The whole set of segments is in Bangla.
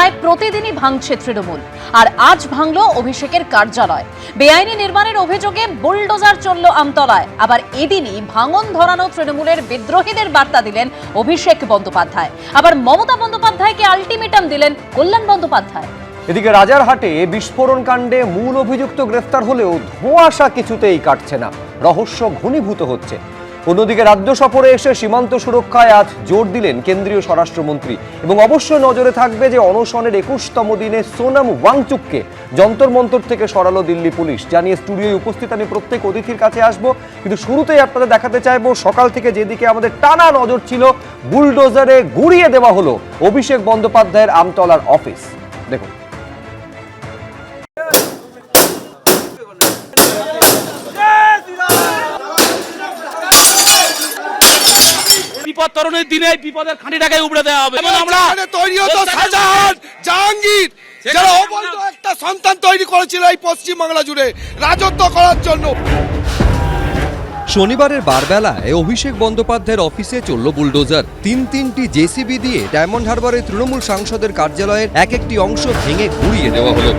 প্রায় প্রতিদিনই ভাঙছে তৃণমূল, আর আজ ভাঙল অভিষেকের কার্যালয়। বেআইনি নির্মাণের অভিযোগে বুলডোজার চলল আমতলায়। আবার এদিনই ভাঙন ধরানো তৃণমূলের বিদ্রোহীদের বার্তা দিলেন অভিষেক বন্দ্যোপাধ্যায়। আবার মমতা বন্দ্যোপাধ্যায়কে আলটিমেটাম দিলেন কল্যাণ বন্দ্যোপাধ্যায়। এদিকে রাজারহাটে বিস্ফোরণ কাণ্ডে মূল অভিযুক্ত গ্রেফতার হলেও ধোঁয়াশা কিছুতেই কাটছে না, রহস্য ঘনীভূত হচ্ছে। অন্যদিকে রাজ্য সফরে এসে সীমান্ত সুরক্ষায় আজ জোর দিলেন কেন্দ্রীয় স্বরাষ্ট্রমন্ত্রী, এবং অবশ্যই নজরে থাকবে যে অনশনের 21তম দিনে সোনাম ওয়াংচুককে যন্তর মন্তর থেকে সরালো দিল্লি পুলিশ। জানিয়ে স্টুডিওয় উপস্থিত আমি প্রত্যেক অতিথির কাছে আসব, কিন্তু শুরুতেই আপনাদের দেখাতে চাইবো সকাল থেকে যেদিকে আমাদের টানা নজর ছিল, বুলডোজারে গুড়িয়ে দেওয়া হলো অভিষেক বন্দ্যোপাধ্যায়ের আমতলার অফিস। দেখুন। বিপদ তরণের দিনে বিপদের খাঁটিটাকে উপড়ে দেওয়া হবে। আমরা তৈরি হতো শাহজাহান, জাহাঙ্গীর, যারা অবৈধ একটা সন্তান তৈরি করেছিল এই পশ্চিমবাংলা জুড়ে রাজত্ব করার জন্য। শনিবারের বারবেলায় অভিষেক বন্দ্যোপাধ্যায়ের অফিসে চলল বুলডোজার। তিনটি জেসিবি দিয়ে ডায়মন্ড হারবারের তৃণমূল সাংসদের কার্যালয়ের এক একটি অংশ ভেঙে গুঁড়িয়ে দেওয়া হলো।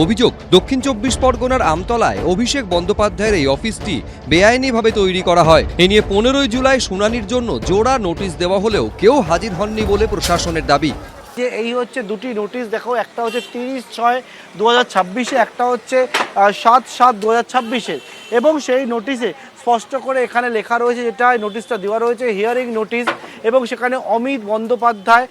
অভিযোগ, দক্ষিণ 24 পরগনার আমতলায় অভিষেক বন্দ্যোপাধ্যায়ের এই অফিসটি বেআইনিভাবে তৈরি করা হয়। এ নিয়ে 15 জুলাই শুনানির জন্য জোড়া নোটিশ দেওয়া হলেও কেউ হাজির হননি বলে প্রশাসনের দাবি। যে এই হচ্ছে দুটি নোটিশ, দেখো, একটা হচ্ছে 30/6/2026, একটা হচ্ছে 7/7/2026, এবং সেই নোটিশে স্পষ্ট করে এখানে লেখা রয়েছে, যেটা নোটিশটা দেওয়া রয়েছে হিয়ারিং নোটিশ, এবং সেখানে Amit Bandyopadhyay,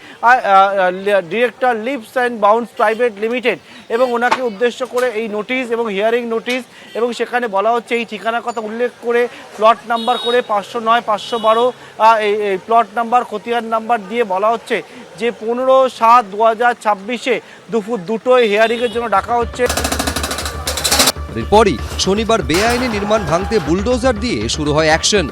director leaves and bounce private limited, এবং ওনাকে উদ্দেশ্য করে এই নোটিশ এবং হিয়ারিং নোটিশ, এবং সেখানে বলা হচ্ছে এই ঠিকানার কথা উল্লেখ করে প্লট নাম্বার করে 509, 512 এই প্লট নাম্বার, খতিয়ান নাম্বার দিয়ে বলা হচ্ছে যে 15/7/2026 দুপুর 2টোয় হিয়ারিংয়ের জন্য ডাকা হচ্ছে। এরপরই শনিবার বেআইনি নির্মাণ ভাঙতে বুলডোজার দিয়ে শুরু হয় অ্যাকশন।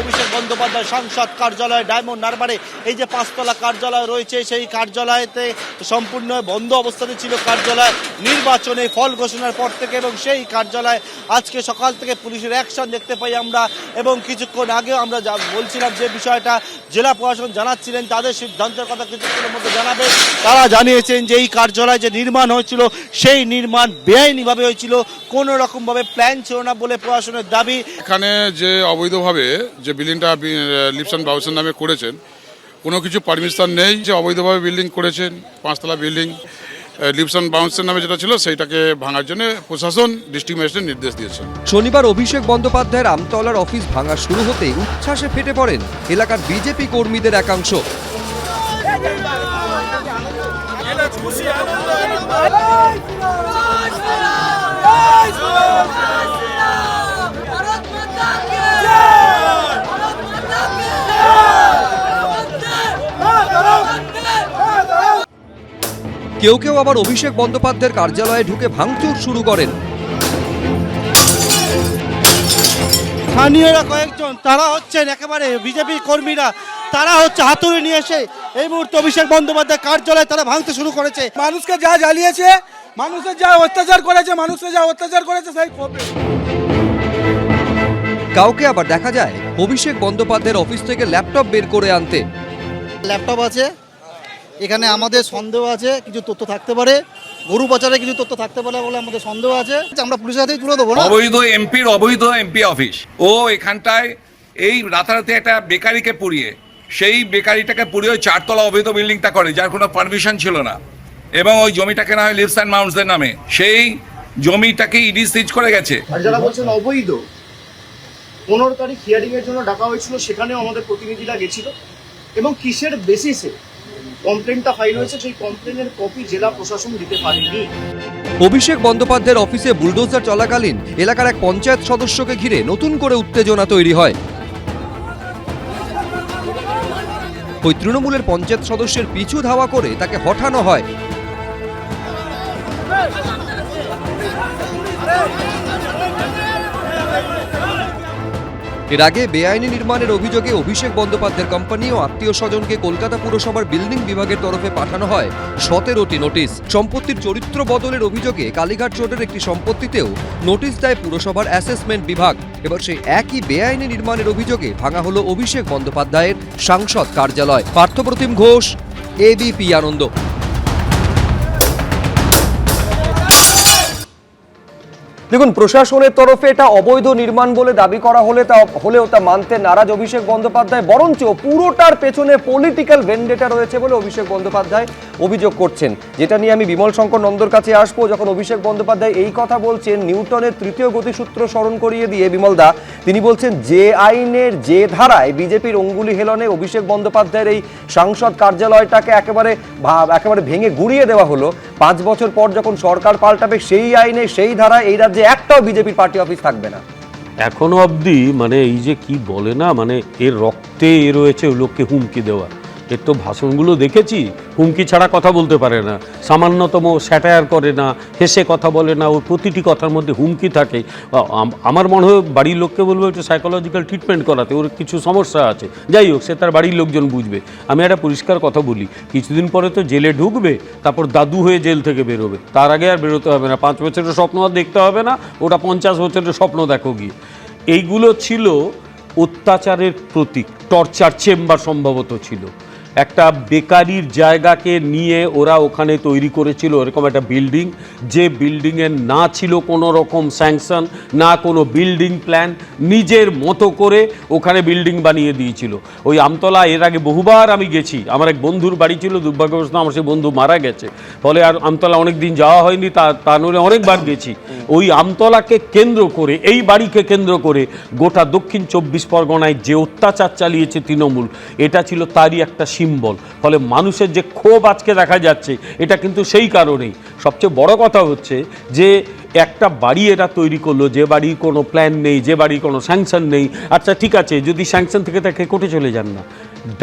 অভিষেক বন্দ্যোপাধ্যায় সাংসদ কার্যালয় ডায়মন্ড হারবারে এই যে 5তলা কার্যালয় রয়েছে, সেই কার্যালয়তে সম্পূর্ণ বন্ধ অবস্থাতে ছিল কার্যালয় নির্বাচনে ফল ঘোষণার পর থেকে, এবং সেই কার্যালয় আজকে সকাল থেকে পুলিশের অ্যাকশন দেখতে পাই আমরা। এবং কিছুক্ষণ আগেও আমরা বলছিলাম যে বিষয়টা জেলা প্রশাসন জানাচ্ছিলেন, তাদের সিদ্ধান্তের কথা কিছুক্ষণের মধ্যে জানাবে। তারা জানিয়েছেন যে এই কার্যালয় যে নির্মাণ হয়েছিল সেই নির্মাণ বেআইনিভাবে হয়েছিল, কোনো রকমভাবে প্ল্যান ছিল না বলে প্রশাসনের দাবি। এখানে যে অবৈধভাবে যে বিল্ডিংটা লিভস অ্যান্ড বাউন্সের নামে করেছেন, কোনো কিছু পারমিশন নেই, যে অবৈধভাবে বিল্ডিং করেছেন, 5তলা বিল্ডিং লিভস অ্যান্ড বাউন্সের নামে যেটা ছিল সেইটাকে ভাঙার জন্য প্রশাসন ডিস্ট্রিক্ট ম্যাজিস্ট্রেট নির্দেশ দিয়েছেন। শনিবার অভিষেক বন্দ্যোপাধ্যায়ের আমতলার অফিস ভাঙা শুরু হতেই উচ্ছ্বাসে ফেটে পড়েন এলাকার বিজেপি কর্মীদের একাংশ। কেউ কেউ আবার অভিষেক বন্দ্যোপাধ্যায়ের কার্যালয়ে ঢুকে ভাঙচুর শুরু করেন। স্থানীয়রা কয়েকজন, তারা হচ্ছেন একেবারে বিজেপি কর্মীরা, তারা হচ্ছে হাতুড়ি নিয়ে এসে এই মুহূর্তে অভিষেক বন্দ্যোপাধ্যায় কার্যালয় তারা ভাঙতে শুরু করেছে। মানুষকে যা জ্বালিয়েছে, মানুষের যা অত্যাচার করেছে সেই ক্ষোভে। কাউকে আবার দেখা যায় অভিষেক বন্দ্যোপাধ্যায়ের অফিস থেকে ল্যাপটপ বের করে আনতে। ল্যাপটপ আছে, এখানে আমাদের সন্দেহ আছে কিছু তথ্য থাকতে পারে, গরু পাচারে কিছু তথ্য থাকতে পারে বলে আমাদের সন্দেহ আছে, আমরা পুলিশের হাতেই তুলে দেবো না। অবৈধ এমপি অফিস, ও এখানটায় এই রাতারাতি একটা বেকারিকে পুড়িয়ে, সেই বেকারিটাকে পুড়িয়ে ওই 4তলা অবৈধ বিল্ডিংটা করে, যার কোনো পারমিশন ছিল না, এবং ওই জমিটা কেনা হয় লিভস অ্যান্ড বাউন্সের নামে। সেই জমিটাকে ইডি সিজ করে গেছে। আর যারা বলছেন অবৈধ, 15 তারিখ হিয়ারিং এর জন্য ডাকা হয়েছিল, সেখানেও আমাদের প্রতিনিধিরা গেছিল, এবং কিসের বেসিসে কমপ্লেনটা ফাইল হয়েছে সেই কমপ্লেনের কপি জেলা প্রশাসন দিতে পারেনি। অভিষেক বন্দ্যোপাধ্যায়ের অফিসে বুলডোজার চলাকালীন এলাকার এক পঞ্চায়েত সদস্যকে ঘিরে নতুন করে উত্তেজনা তৈরি হয়। ওই তৃণমূলের পঞ্চায়েত সদস্যের পিছু ধাওয়া করে তাকে হঠানো হয়। এর আগে বেআইনি নির্মাণের অভিযোগে অভিষেক বন্দ্যোপাধ্যায়ের কোম্পানি ও আত্মীয় স্বজনকে কলকাতা পুরসভার বিল্ডিং বিভাগের তরফে পাঠানো হয় 17টি নোটিশ। সম্পত্তির চরিত্র বদলের অভিযোগে কালীঘাট রোডের একটি সম্পত্তিতেও নোটিশ দেয় পুরসভার অ্যাসেসমেন্ট বিভাগ। এবার সেই একই বেআইনি নির্মাণের অভিযোগে ভাঙা হলো অভিষেক বন্দ্যোপাধ্যায়ের সাংসদ কার্যালয়। পার্থপ্রতিম ঘোষ, এবিপি আনন্দ। দেখুন, প্রশাসনের তরফে এটা অবৈধ নির্মাণ বলে দাবি করা হলেও তা মানতে নারাজ অভিষেক বন্দ্যোপাধ্যায়, বরঞ্চ পুরোটার পেছনে পলিটিক্যাল ভেন্ডেটা রয়েছে বলে অভিষেক বন্দ্যোপাধ্যায় অভিযোগ করছেন, যেটা নিয়ে আমি বিমল শঙ্কর নন্দর কাছে আসবো। যখন অভিষেক বন্দ্যোপাধ্যায় এই কথা বলছেন, নিউটনের তৃতীয় গতিসূত্র স্মরণ করিয়ে দিয়ে বিমলদা তিনি বলছেন যে আইনের যে ধারায় বিজেপির অঙ্গুলি হেলনে অভিষেক বন্দ্যোপাধ্যায়ের এই সাংসদ কার্যালয়টাকে একেবারে ভেঙে গুড়িয়ে দেওয়া হলো, 5 বছর পর যখন সরকার পাল্টাবে সেই আইনে সেই ধারায় এই রাজ্যে একটাও বিজেপির পার্টি অফিস থাকবে না। এখনো অবধি মানে এই যে কি বলে না, মানে এর রক্তে রয়েছে ওই লোককে হুমকি দেওয়া। এর তো ভাষণগুলো দেখেছি, হুমকি ছাড়া কথা বলতে পারে না, সামান্যতম স্যাটায়ার করে না, হেসে কথা বলে না, ওর প্রতিটি কথার মধ্যে হুমকি থাকে। আমার মনে হয় বাড়ির লোককে বলবো একটু সাইকোলজিক্যাল ট্রিটমেন্ট করাতে, ওর কিছু সমস্যা আছে। যাই হোক, সে তার বাড়ির লোকজন বুঝবে। আমি একটা পরিষ্কার কথা বলি, কিছুদিন পরে তো জেলে ঢুকবে, তারপর দাদু হয়ে জেল থেকে বেরোবে, তার আগে আর বেরোতে হবে না। 5 বছরের স্বপ্ন আর দেখতে হবে না, ওটা 50 বছরের স্বপ্ন দেখো গিয়ে। এইগুলো ছিল অত্যাচারের প্রতীক, টর্চার চেম্বার সম্ভবত ছিল। একটা বেকারির জায়গাকে নিয়ে ওরা ওখানে তৈরি করেছিল এরকম একটা বিল্ডিং, যে বিল্ডিংয়ের না ছিল কোনো রকম স্যাংশন, না কোনো বিল্ডিং প্ল্যান, নিজের মতো করে ওখানে বিল্ডিং বানিয়ে দিয়েছিল। ওই আমতলা এর আগে বহুবার আমি গেছি, আমার এক বন্ধুর বাড়ি ছিল, দুর্ভাগ্যবশত আমার সেই বন্ধু মারা গেছে, ফলে আর আমতলা অনেক দিন যাওয়া হয়নি, তা নইলে অনেকবার গেছি। ওই আমতলাকে কেন্দ্র করে, এই বাড়িকে কেন্দ্র করে গোটা দক্ষিণ 24 পরগনায় যে অত্যাচার চালিয়েছে তৃণমূল, এটা ছিল তারই একটা সিম্বল। ফলে মানুষের যে ক্ষোভ আজকে দেখা যাচ্ছে, এটা কিন্তু সেই কারণেই। সবচেয়ে বড় কথা হচ্ছে যে একটা বাড়ি এরা তৈরি করলো, যে বাড়ির কোনো প্ল্যান নেই, যে বাড়ির কোনো স্যাংশন নেই। আচ্ছা ঠিক আছে, যদি স্যাংশন থেকে থাকে কোর্টে চলে যান না,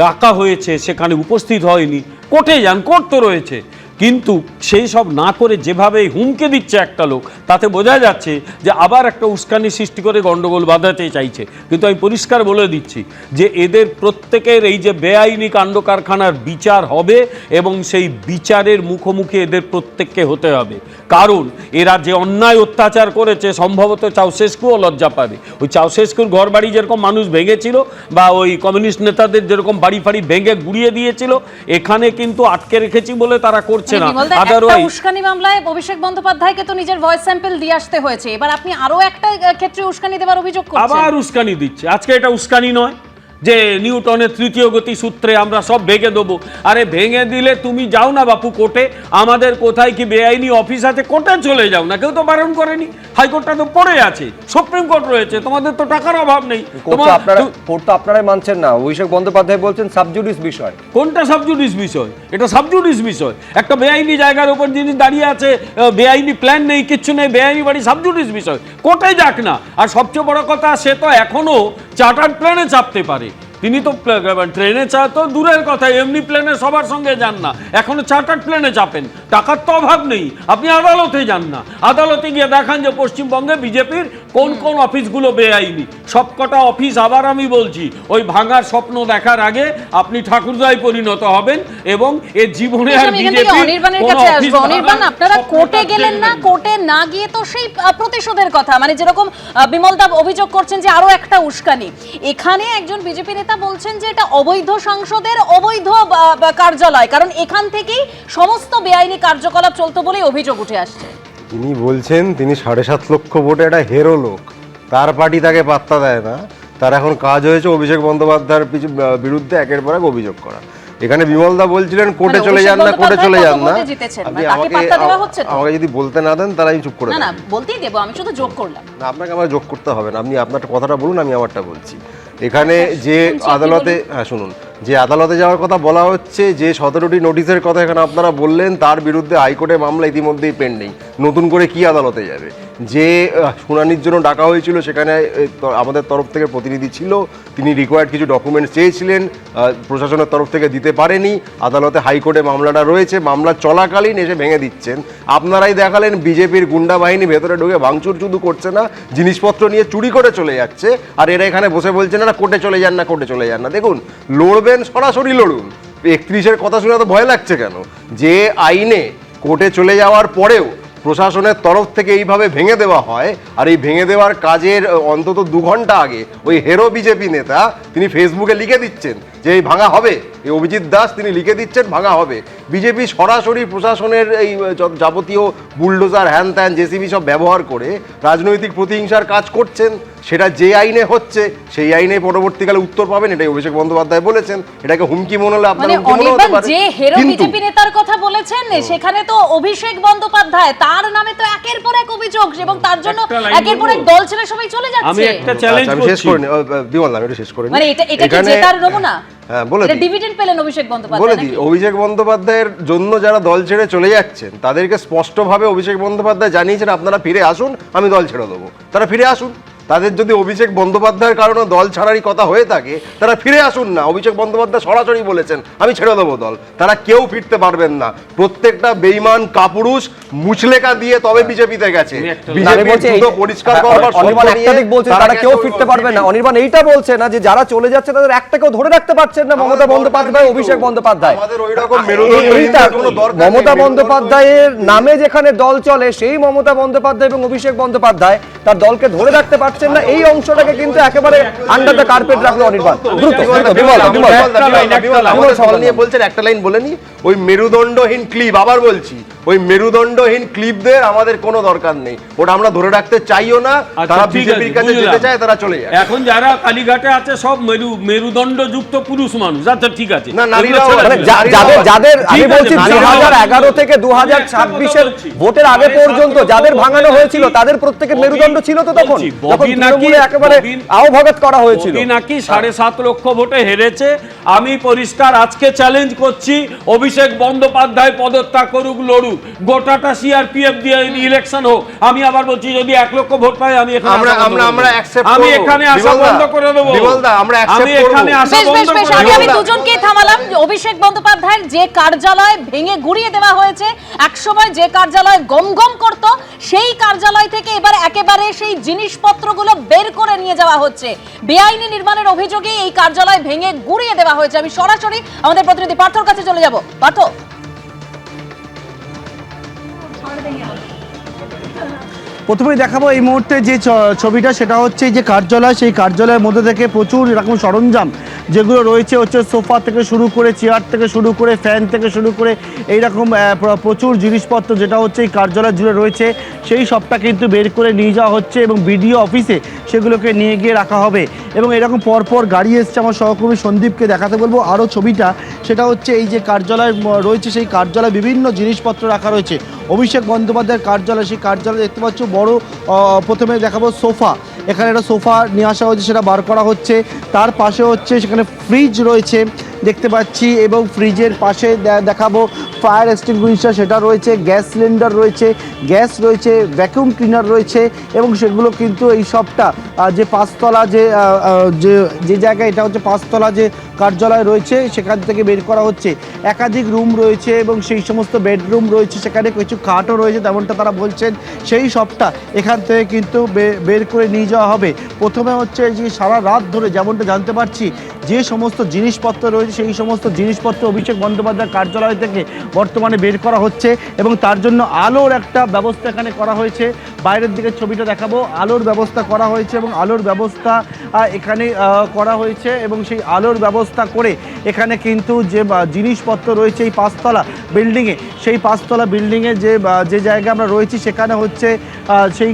ডাকা হয়েছে সেখানে উপস্থিত হয়নি, কোর্টে যান, কোর্ট তো রয়েছে। কিন্তু সেই সব না করে যেভাবে হুমকে দিচ্ছে একটা লোক, তাতে বোঝা যাচ্ছে যে আবার একটা উস্কানি সৃষ্টি করে গন্ডগোল বাঁধাতে চাইছে। কিন্তু আমি পরিষ্কার বলে দিচ্ছি যে এদের প্রত্যেকের এই যে বেআইনি কাণ্ড কারখানার বিচার হবে, এবং সেই বিচারের মুখোমুখি এদের প্রত্যেককে হতে হবে। কারণ এরা যে অন্যায় অত্যাচার করেছে, সম্ভবত চাউশেস্কুও লজ্জা পাবে। ওই চাউশেস্কুর ঘর বাড়ি যেরকম মানুষ ভেঙেছিল, বা ওই কমিউনিস্ট নেতাদের যেরকম বাড়ি ফাড়ি ভেঙে গুড়িয়ে দিয়েছিল, এখানে কিন্তু আটকে রেখেছি বলে তারা করছে না। উস্কানি মামলায় অভিষেক বন্দ্যোপাধ্যায়কে তো নিজের ভয়েস স্যাম্পল দিয়ে আসতে হয়েছে, এবার আপনি আরো একটা ক্ষেত্রে উস্কানি দেওয়ার অভিযোগ করছেন। আবার উস্কানি দিচ্ছে। আজকে এটা উস্কানি নয় যে নিউটনের তৃতীয় গতি সূত্রে আমরা সব ভেঙে দেবো। আরে ভেঙে দিলে তুমি যাও না বাপু কোর্টে, আমাদের কোথায় কি বেআইনি অফিস আছে, কোর্টে চলে যাও না, কেউ তো বারণ করেনি। হাইকোর্টটা তো পড়ে আছে, সুপ্রিম কোর্ট রয়েছে, তোমাদের তো টাকার অভাব নেই। কোর্ট তো আপনারাই মানছেন না। অভিষেক বন্দ্যোপাধ্যায় বলছেন সাবজুডিস বিষয়। কোনটা সাবজুডিস বিষয়? এটা সাবজুডিস বিষয়। একটা বেআইনি জায়গার উপর যিনি দাঁড়িয়ে আছে, বেআইনি প্ল্যান নেই, কিচ্ছু নেই, বেআইনি বাড়ি, সাবজুডিস বিষয়, কোর্টে যাক না। আর সবচেয়ে বড় কথা, সে তো এখনো চার্টার্ড প্লেনে চাপতে পারে। তিনি তো ট্রেনে চা তো দূরের কথা, এমনি প্লেনে সবার সঙ্গে যান না, এখনো চার্টার্ড প্লেনে চাপেন। টাকার তো অভাব নেই, আপনি আদালতে যান না, আদালতে গিয়ে দেখান যে পশ্চিমবঙ্গে বিজেপির কোন কোন অফিসগুলো বেআইনি। সবকটা অফিস, আবার আমি বলছি, ওই ভাঙার স্বপ্ন দেখার আগে আপনি ঠাকুরদায় পরিণত হবেন, এবং এর জীবনে আর অনির্বাণের কাছে আসবো। অনির্বাণ, আপনারা কোর্টে গেলেন না, কোর্টে না গিয়ে তো সেই প্রতিশোধের কথা, মানে যেরকম বিমলদা অভিযোগ করছেন যে আরো একটা উস্কানি। এখানে একজন বিজেপি নেতা বলছেন যে এটা অবৈধ সংসদের অবৈধ কার্যালয়, কারণ এখান থেকেই সমস্ত বেআইনি কার্যকলাপ চলতো বলে অভিযোগ উঠে আসছে। তিনি বলছেন তিনি 7.5 লক্ষ ভোটে একটা হেরো লোক, তার পার্টি তাকে পাত্তা দেয় না। তার এখন কাজ হয়েছে অভিষেক বন্দ্যোপাধ্যায়ের বিরুদ্ধে একের পর এক অভিযোগ করা। এখানে বিমলদা বলছিলেন কোর্টে চলে যান না, কোর্টে চলে যান না। আমাকে যদি বলতে না দেন তাহলে আমি চুপ করে না, বলতেই দেবো, আমি শুধু যোগ করলাম না। আপনাকে আমার যোগ করতে হবে না, আপনি আপনার কথাটা বলুন, আমি আমারটা বলছি। এখানে যে আদালতে, হ্যাঁ শুনুন, যে আদালতে যাওয়ার কথা বলা হচ্ছে, যে 17টি নোটিশের কথা এখানে আপনারা বললেন, তার বিরুদ্ধে হাইকোর্টে মামলা ইতিমধ্যেই পেন্ডিং। নতুন করে কি আদালতে যাবে? যে শুনানির জন্য ডাকা হয়েছিল সেখানে আমাদের তরফ থেকে প্রতিনিধি ছিল, তিনি রিকোয়ার্ড কিছু ডকুমেন্টস চেয়েছিলেন, প্রশাসনের তরফ থেকে দিতে পারেনি, আদালতে হাইকোর্টে মামলাটা রয়েছে, মামলা চলাকালীন এসে ভেঙে দিচ্ছেন। আপনারাই দেখালেন বিজেপির গুন্ডা বাহিনী ভেতরে ঢুকে ভাঙচুর শুধু করছে না, জিনিসপত্র নিয়ে চুরি করে চলে যাচ্ছে, আর এরা এখানে বসে বলছে না কোর্টে চলে যান না, কোর্টে চলে যান না। দেখুন, লড়বেন সরাসরি লড়ুন। 31-এর কথা শুনে তো ভয় লাগছে কেন? যে আইনে কোর্টে চলে যাওয়ার পরেও প্রশাসনের তরফ থেকে এইভাবে ভেঙে দেওয়া হয়, আর এই ভেঙে দেওয়ার কাজের অন্তত 2 ঘন্টা আগে ওই হেরো বিজেপি নেতা তিনি ফেসবুকে লিখে দিচ্ছেন যে এই ভাঙা হবে, এই অভিজিৎ দাস তিনি লিখে দিচ্ছেন ভাঙা হবে। বিজেপি সরাসরি প্রশাসনের এই যাবতীয় বুলডোজার হ্যান ত্যান জেসিবি সব ব্যবহার করে রাজনৈতিক প্রতিহিংসার কাজ করছেন। সেটা যে আইনে হচ্ছে সেই আইনে পরবর্তীকালে উত্তর পাবেন, এটাই অভিষেক বন্দ্যোপাধ্যায় বলেছেন। এটাকে হুমকি মনে হলে আপনার হুমকি মনে হতে পারে, যে হেরো কিন্তু বিজেপি নেতার কথা বলেছেন সেখানে তো অভিষেক বন্দ্যোপাধ্যায়, তার নামে তো একের পর এক অভিযোগ, এবং তার জন্য একের পর এক দল ছেড়ে সবাই চলে আমি যাচ্ছে। একটা চ্যালেঞ্জ আমি শেষ করে বিমল আমি এটা শেষ করে মানে এটা কি জেতার নমুনা? হ্যাঁ, বলে এটা দিই। ডিভিডেন্ড পেলেন অভিষেক বলে বন্দ্যোপাধ্যায় দিই, নাকি? অভিষেক বন্দ্যোপাধ্যায়ের জন্য যারা দল ছেড়ে চলে যাচ্ছেন তাদেরকে স্পষ্টভাবে অভিষেক বন্দ্যোপাধ্যায় জানিয়েছেন আপনারা ফিরে আসুন, আমি দল ছেড়ে দেবো। তারা ফিরে আসুন। তাদের যদি অভিষেক বন্দ্যোপাধ্যায়ের কারণে দল ছাড়ারই কথা হয়ে থাকে, তারা ফিরে আসুন না। অভিষেক বন্দ্যোপাধ্যায় সরাসরি বলেছেন আমি ছেড়ে দেবো দল। তারা কেউ ফিরতে পারবেন না। প্রত্যেকটা বেঈমান কাপুরুষ মুচলেকা দিয়ে তবে বিজেপিতে গেছে। পরিষ্কার তারা কেউ ফিরতে পারবে না। অনির্বাণ এইটা বলছে না যে যারা চলে যাচ্ছে তাদের একটাকেও ধরে রাখতে পারছেন না মমতা বন্দ্যোপাধ্যায়, অভিষেক বন্দ্যোপাধ্যায়। মমতা বন্দ্যোপাধ্যায়ের নামে যেখানে দল চলে সেই মমতা বন্দ্যোপাধ্যায় এবং অভিষেক বন্দ্যোপাধ্যায় তার দলকে ধরে রাখতে পারছেন না। এই অংশটাকে কিন্তু একেবারে আন্ডার দ্য কার্পেট রাখলো অনির্বাণ। দ্রুত নিয়ে বলছেন, একটা লাইন বলেনি, ওই মেরুদণ্ডহীন ক্লিপ, আবার বলছি ওই মেরুদণ্ডহীন ক্লিপদের আমাদের কোনো দরকার নেই, ওটা আমরা ধরে রাখতে চাইও না। তারা বিজেপির কাছে যেতে চায়, তারা চলে যায়। এখন যারা কালীঘাটে আছে সব মেরুদণ্ড যুক্ত পুরুষ মানুষ, আচ্ছা ঠিক আছে, না নারীরাও যাদের আমি বলছি 2011 থেকে 2026-এর ভোটের আগে পর্যন্ত যাদের ভাঙানো হয়েছিল তাদের প্রত্যেকের মেরুদণ্ড ছিল তো তখন, যখন তৃণমূলে একেবারে আওভাগত করা হয়েছিল। নাকি 7.5 লক্ষ ভোটে হেরেছে। আমি পরিষ্কার আজকে চ্যালেঞ্জ করছি, অভিষেক বন্দ্যোপাধ্যায় পদত্যাগ করুক, লড়ুক, গোটাটা সিআরপিএফ দিয়ে ইলেকশন হোক। আমি আবার বলছি যদি 1 লক্ষ ভোট পাই আমি এখানে আসা বন্ধ করে দেবো। আমি এখানে আসা বন্ধ করে দেবো। আমি দুজনকে থামালাম। অভিষেক বন্দ্যোপাধ্যায়ের যে কার্যালয় ভেঙে গুড়িয়ে দেওয়া হয়েছে, একসময় যে কার্যালয় গমগম করত, সেই কার্যালয় থেকে এবার একেবারে সেই জিনিসপত্রগুলো বের করে নিয়ে যাওয়া হচ্ছে। বেআইনি নির্মাণের অভিযোগে এই কার্যালয় ভেঙে গুড়িয়ে দেওয়া হয়েছে। আমি সরাসরি আমাদের প্রতিনিধি পার্থর কাছে চলে যাব। পার্থ, প্রথমেই দেখাবো এই মুহূর্তে যে ছবিটা, সেটা হচ্ছে যে কার্যালয়, সেই কার্যালয়ের মধ্যে থেকে প্রচুর এরকম সরঞ্জাম যেগুলো রয়েছে, হচ্ছে সোফা থেকে শুরু করে, চেয়ার থেকে শুরু করে, ফ্যান থেকে শুরু করে এইরকম প্রচুর জিনিসপত্র যেটা হচ্ছে এই কার্যালয় জুড়ে রয়েছে, সেই সবটা কিন্তু বের করে নিয়ে যাওয়া হচ্ছে এবং বিডিও অফিসে সেগুলোকে নিয়ে গিয়ে রাখা হবে। এবং এরকম পরপর গাড়ি এসছে। আমার সহকর্মী সন্দীপকে দেখাতে বলবো আরও ছবিটা, সেটা হচ্ছে এই যে কার্যালয় রয়েছে, সেই কার্যালয়ে বিভিন্ন জিনিসপত্র রাখা রয়েছে। অভিষেক বন্দ্যোপাধ্যায়ের কার্যালয়, সেই কার্যালয়ে দেখতে পাচ্ছ বড়, প্রথমে দেখাবো সোফা, এখানে একটা সোফা নিয়ে আসা হচ্ছে, সেটা বার করা হচ্ছে। তার পাশে হচ্ছে সেখানে ফ্রিজ রয়েছে দেখতে পাচ্ছি, এবং ফ্রিজের পাশে দেখাবো ফায়ার এক্সটিংগুইশার, সেটা রয়েছে, গ্যাস সিলিন্ডার রয়েছে, গ্যাস রয়েছে, ভ্যাকুয়াম ক্লিনার রয়েছে, এবং সেগুলো কিন্তু এই সবটা যে 5তলা যে জায়গায়, এটা হচ্ছে 5তলা যে কার্যালয় রয়েছে সেখান থেকে বের করা হচ্ছে। একাধিক রুম রয়েছে এবং সেই সমস্ত বেডরুম রয়েছে, সেখানে কিছু খাটও রয়েছে তেমনটা তারা বলছেন। সেই সবটা এখান থেকে কিন্তু বের করে নিয়ে যাওয়া হবে। প্রথমে হচ্ছে যে সারা রাত ধরে যেমনটা জানতে পারছি যে সমস্ত জিনিসপত্র রয়েছে সেই সমস্ত জিনিসপত্র অভিষেক বন্দ্যোপাধ্যায়ের কার্যালয় থেকে বর্তমানে বের করা হচ্ছে, এবং তার জন্য আলোর একটা ব্যবস্থা এখানে করা হয়েছে। বাইরের দিকে ছবিটা দেখাবো, আলোর ব্যবস্থা করা হয়েছে এবং আলোর ব্যবস্থা এখানে করা হয়েছে, এবং সেই আলোর ব্যবস্থা করে এখানে কিন্তু যে জিনিসপত্র রয়েছে এই 5তলা বিল্ডিংয়ে, সেই 5তলা বিল্ডিংয়ে যে জায়গায় আমরা রয়েছি সেখানে হচ্ছে সেই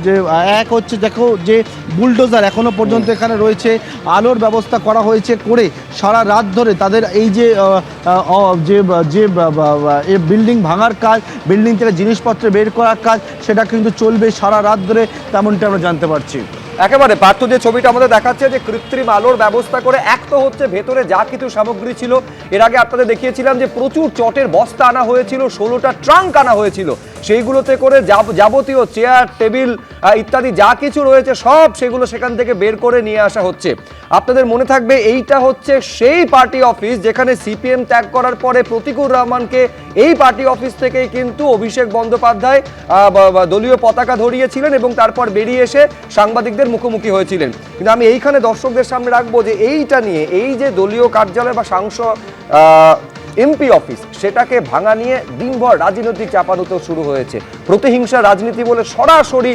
যে এক হচ্ছে দেখো যে বুলডোজার এখনও পর্যন্ত এখানে রয়েছে, আলোর ব্যবস্থা করা হয়েছে করে সারা রাত ধরে তাদের এই যে বিল্ডিং ভাঙার কাজ, বিল্ডিং থেকে জিনিসপত্র বের করার কাজ, সেটা কিন্তু চলবে সারা রাত ধরে, তেমনটা আমরা জানতে পারছি। একেবারে পার্থ, যে ছবিটা আমাদের দেখাচ্ছে যে কৃত্রিম আলোর ব্যবস্থা করে, এক তো হচ্ছে ভেতরে যা কিছু সামগ্রী ছিল, এর আগে আপনাদের দেখিয়েছিলাম যে প্রচুর চটের বস্তা আনা হয়েছিল, 16টা ট্রাঙ্ক আনা হয়েছিল, সেইগুলোতে করে যাবতীয় চেয়ার টেবিল ইত্যাদি যা কিছু রয়েছে সব সেগুলো সেখান থেকে বের করে নিয়ে আসা হচ্ছে। আপনাদের মনে থাকবে এইটা হচ্ছে সেই পার্টি অফিস যেখানে সিপিএম ত্যাগ করার পরে প্রতীকুর রহমানকে এই পার্টি অফিস থেকেই কিন্তু অভিষেক বন্দ্যোপাধ্যায় দলীয় পতাকা ধরিয়েছিলেন এবং তারপর বেরিয়ে এসে সাংবাদিকদের মুখোমুখি হয়েছিলেন। কিন্তু আমি এইখানে দর্শকদের সামনে রাখবো যে এইটা নিয়ে এই যে দলীয় কার্যালয় বা সাংসদ এমপি অফিস সেটাকে ভাঙা নিয়ে দিনভর রাজনৈতিক চাপানুতো শুরু হয়েছে। প্রতিহিংসা রাজনীতি বলে সরাসরি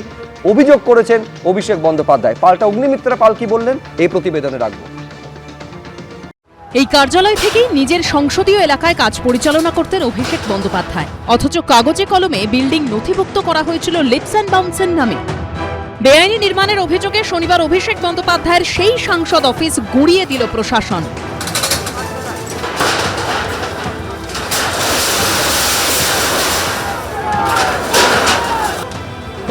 অভিযোগ করেছেন অভিষেক বন্দ্যোপাধ্যায়। পাল্টা অগ্নিমিত্রা পাল কি বললেন এই প্রতিবেদনে রাখবো। এই কার্যালয় থেকেই নিজের সংসদীয় এলাকায় কাজ পরিচালনা করতেন অভিষেক বন্দ্যোপাধ্যায়, অথচ কাগজে কলমে বিল্ডিং নথিভুক্ত করা হয়েছিল লিপস অ্যান্ড বাউন্সের নামে। বেআইনি নির্মাণের অভিযোগে শনিবার অভিষেক বন্দ্যোপাধ্যায়ের সেই সাংসদ অফিস গুঁড়িয়ে দিল প্রশাসন।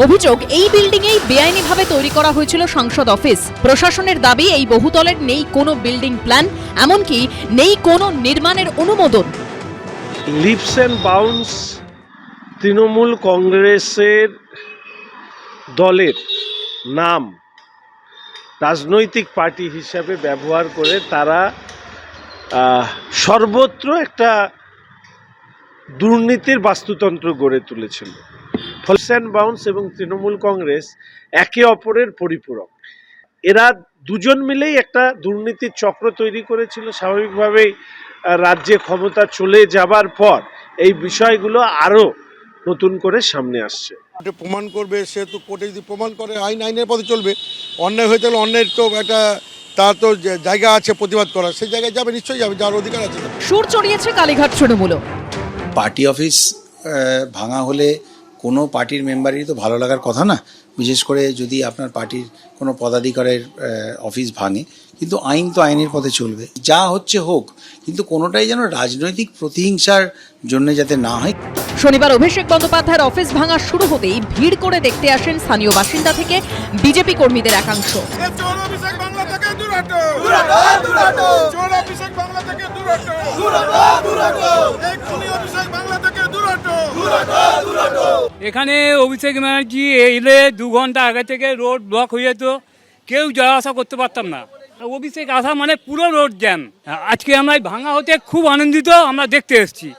অভিযোগ, এই বিল্ডিংয়েই বেআইনিভাবে তৈরি করা হয়েছিল সাংসদ অফিস। প্রশাসনের দাবি, এই বহুতলের নেই কোনো বিল্ডিং প্ল্যান, এমনকি নেই কোনো নির্মাণের অনুমোদন। লিপস অ্যান্ড বাউন্স তৃণমূল কংগ্রেসের দলের নাম রাজনৈতিক পার্টি হিসাবে ব্যবহার করে তারা সর্বত্র একটা দুর্নীতির বাস্তুতন্ত্র গড়ে তুলেছিল। লিপস অ্যান্ড বাউন্স এবং তৃণমূল কংগ্রেস একে অপরের পরিপূরক। এরা দুজন মিলেই একটা দুর্নীতির চক্র তৈরি করেছিল। স্বাভাবিকভাবেই রাজ্যে ক্ষমতা চলে যাবার পর এই বিষয়গুলো আরও নতুন করে সামনে আসছে। প্রমাণ করবে, সেহেতু কোর্টে যদি প্রমাণ করে আইনের পথে চলবে। অন্যায় হয়ে থাকলে অন্যায়ের তো একটা তার তো জায়গা আছে প্রতিবাদ করার, সেই জায়গায় যাবে, নিশ্চয়ই যাবে, যার অধিকার আছে। সুর চড়িয়েছে কালীঘাট তৃণমূল। পার্টি অফিস ভাঙা হলে কোনো পার্টির মেম্বারেরই তো ভালো লাগার কথা না, বিশেষ করে যদি আপনার পার্টির কোনো পদাধিকারের অফিস ভাঙে। কিন্তু আইন তো আইনের পথে চলবে, যা হচ্ছে হোক, কিন্তু কোনোটাই যেন রাজনৈতিক প্রতিহিংসার জন্য যাতে না হয়। শনিবার অভিষেক বন্দ্যোপাধ্যায়ের অফিস ভাঙা শুরু হতেই ভিড় করে দেখতে আসেন স্থানীয় বাসিন্দা থেকে বিজেপি কর্মীদের একাংশ। এখানে অভিষেক ব্যানার্জি এলে 2 ঘন্টা আগে থেকে রোড ব্লক হয়ে যেত, কেউ যাওয়া আসা করতে পারতাম না। অভিষেক আসা মানে পুরো রোড জ্যাম। আজকে আমরা ভাঙা হতে খুব আনন্দিত, আমরা দেখতে এসেছি।